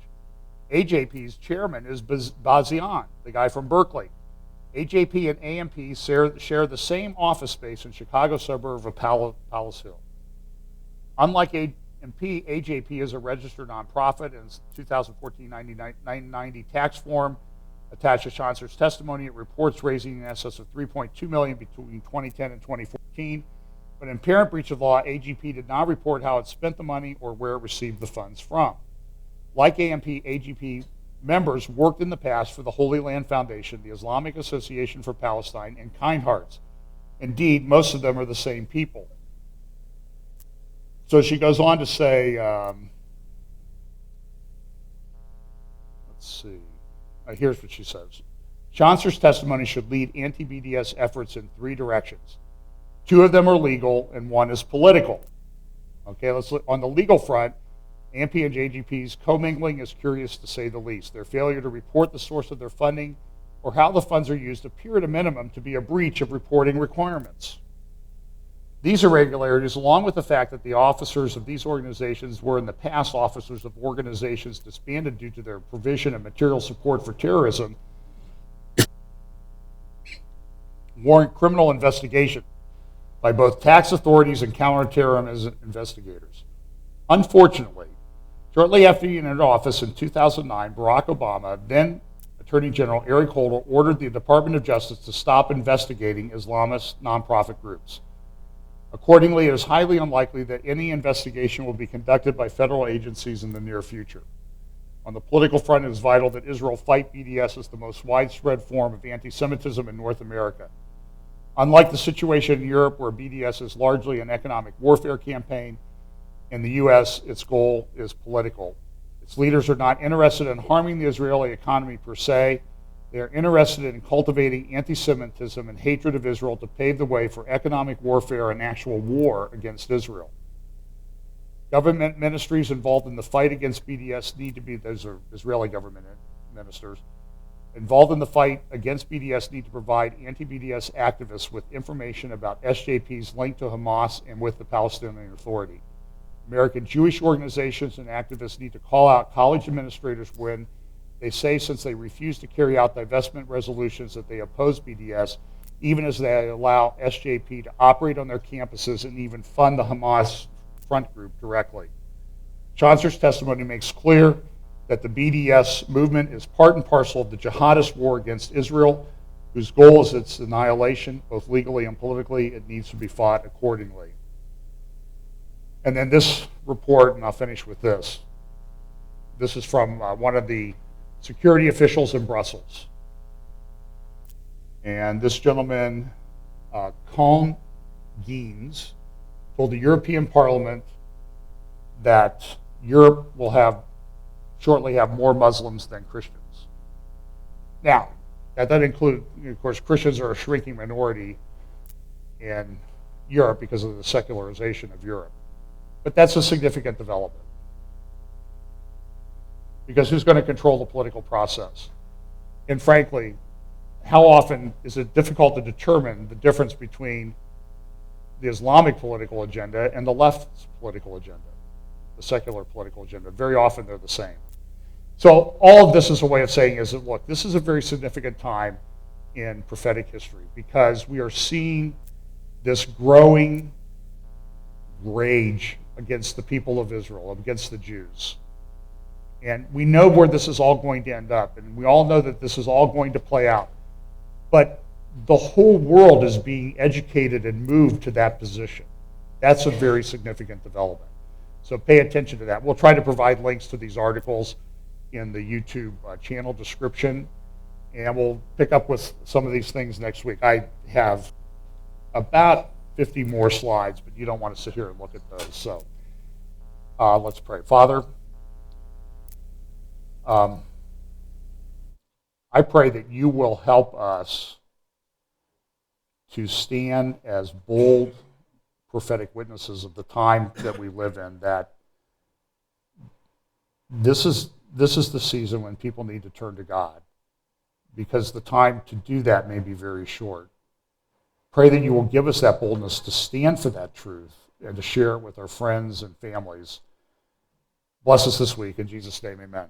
AJP's chairman is Bazian, the guy from Berkeley. AJP and AMP share the same office space in Chicago suburb of Palace Hill. Unlike AMP, AJP is a registered nonprofit, and its 2014 990 tax form attached to Schanzer's testimony. It reports raising in excess of $3.2 million between 2010 and 2014. But in apparent breach of law, AJP did not report how it spent the money or where it received the funds from. Like AMP, AJP members worked in the past for the Holy Land Foundation, the Islamic Association for Palestine, and Kind Hearts. Indeed, most of them are the same people. So she goes on to say, let's see, here's what she says. Schanzer's testimony should lead anti-BDS efforts in three directions. Two of them are legal, and one is political. Okay, let's look on the legal front. AMP and JGP's commingling is curious to say the least. Their failure to report the source of their funding or how the funds are used appear at a minimum to be a breach of reporting requirements. These irregularities, along with the fact that the officers of these organizations were in the past officers of organizations disbanded due to their provision of material support for terrorism, warrant criminal investigation by both tax authorities and counterterrorism investigators. Unfortunately, shortly after he entered office in 2009, Barack Obama, then Attorney General Eric Holder, ordered the Department of Justice to stop investigating Islamist nonprofit groups. Accordingly, it is highly unlikely that any investigation will be conducted by federal agencies in the near future. On the political front, it is vital that Israel fight BDS as the most widespread form of anti-Semitism in North America. Unlike the situation in Europe, where BDS is largely an economic warfare campaign, in the U.S., its goal is political. Its leaders are not interested in harming the Israeli economy per se. They are interested in cultivating anti-Semitism and hatred of Israel to pave the way for economic warfare and actual war against Israel. Government ministries involved in the fight against BDS need to be, those are Israeli government ministers, involved in the fight against BDS need to provide anti-BDS activists with information about SJP's link to Hamas and with the Palestinian Authority. American Jewish organizations and activists need to call out college administrators when they say, since they refuse to carry out divestment resolutions, that they oppose BDS, even as they allow SJP to operate on their campuses and even fund the Hamas front group directly. Schanzer's testimony makes clear that the BDS movement is part and parcel of the jihadist war against Israel, whose goal is its annihilation, both legally and politically. It needs to be fought accordingly. And then this report, and I'll finish with this. This is from one of the security officials in Brussels. And this gentleman, Koen Geens, told the European Parliament that Europe will shortly have more Muslims than Christians. Now, that doesn't include, of course, Christians are a shrinking minority in Europe because of the secularization of Europe. But that's a significant development. Because who's going to control the political process? And frankly, how often is it difficult to determine the difference between the Islamic political agenda and the left's political agenda, the secular political agenda? Very often they're the same. So all of this is a way of saying is that, look, this is a very significant time in prophetic history because we are seeing this growing rage against the people of Israel, against the Jews. And we know where this is all going to end up, and we all know that this is all going to play out. But the whole world is being educated and moved to that position. That's a very significant development. So pay attention to that. We'll try to provide links to these articles in the YouTube channel description, and we'll pick up with some of these things next week. I have about 50 more slides, but you don't want to sit here and look at those. So let's pray. Father, I pray that you will help us to stand as bold prophetic witnesses of the time that we live in, that this is the season when people need to turn to God, because the time to do that may be very short. Pray that you will give us that boldness to stand for that truth and to share it with our friends and families. Bless us this week. In Jesus' name, amen.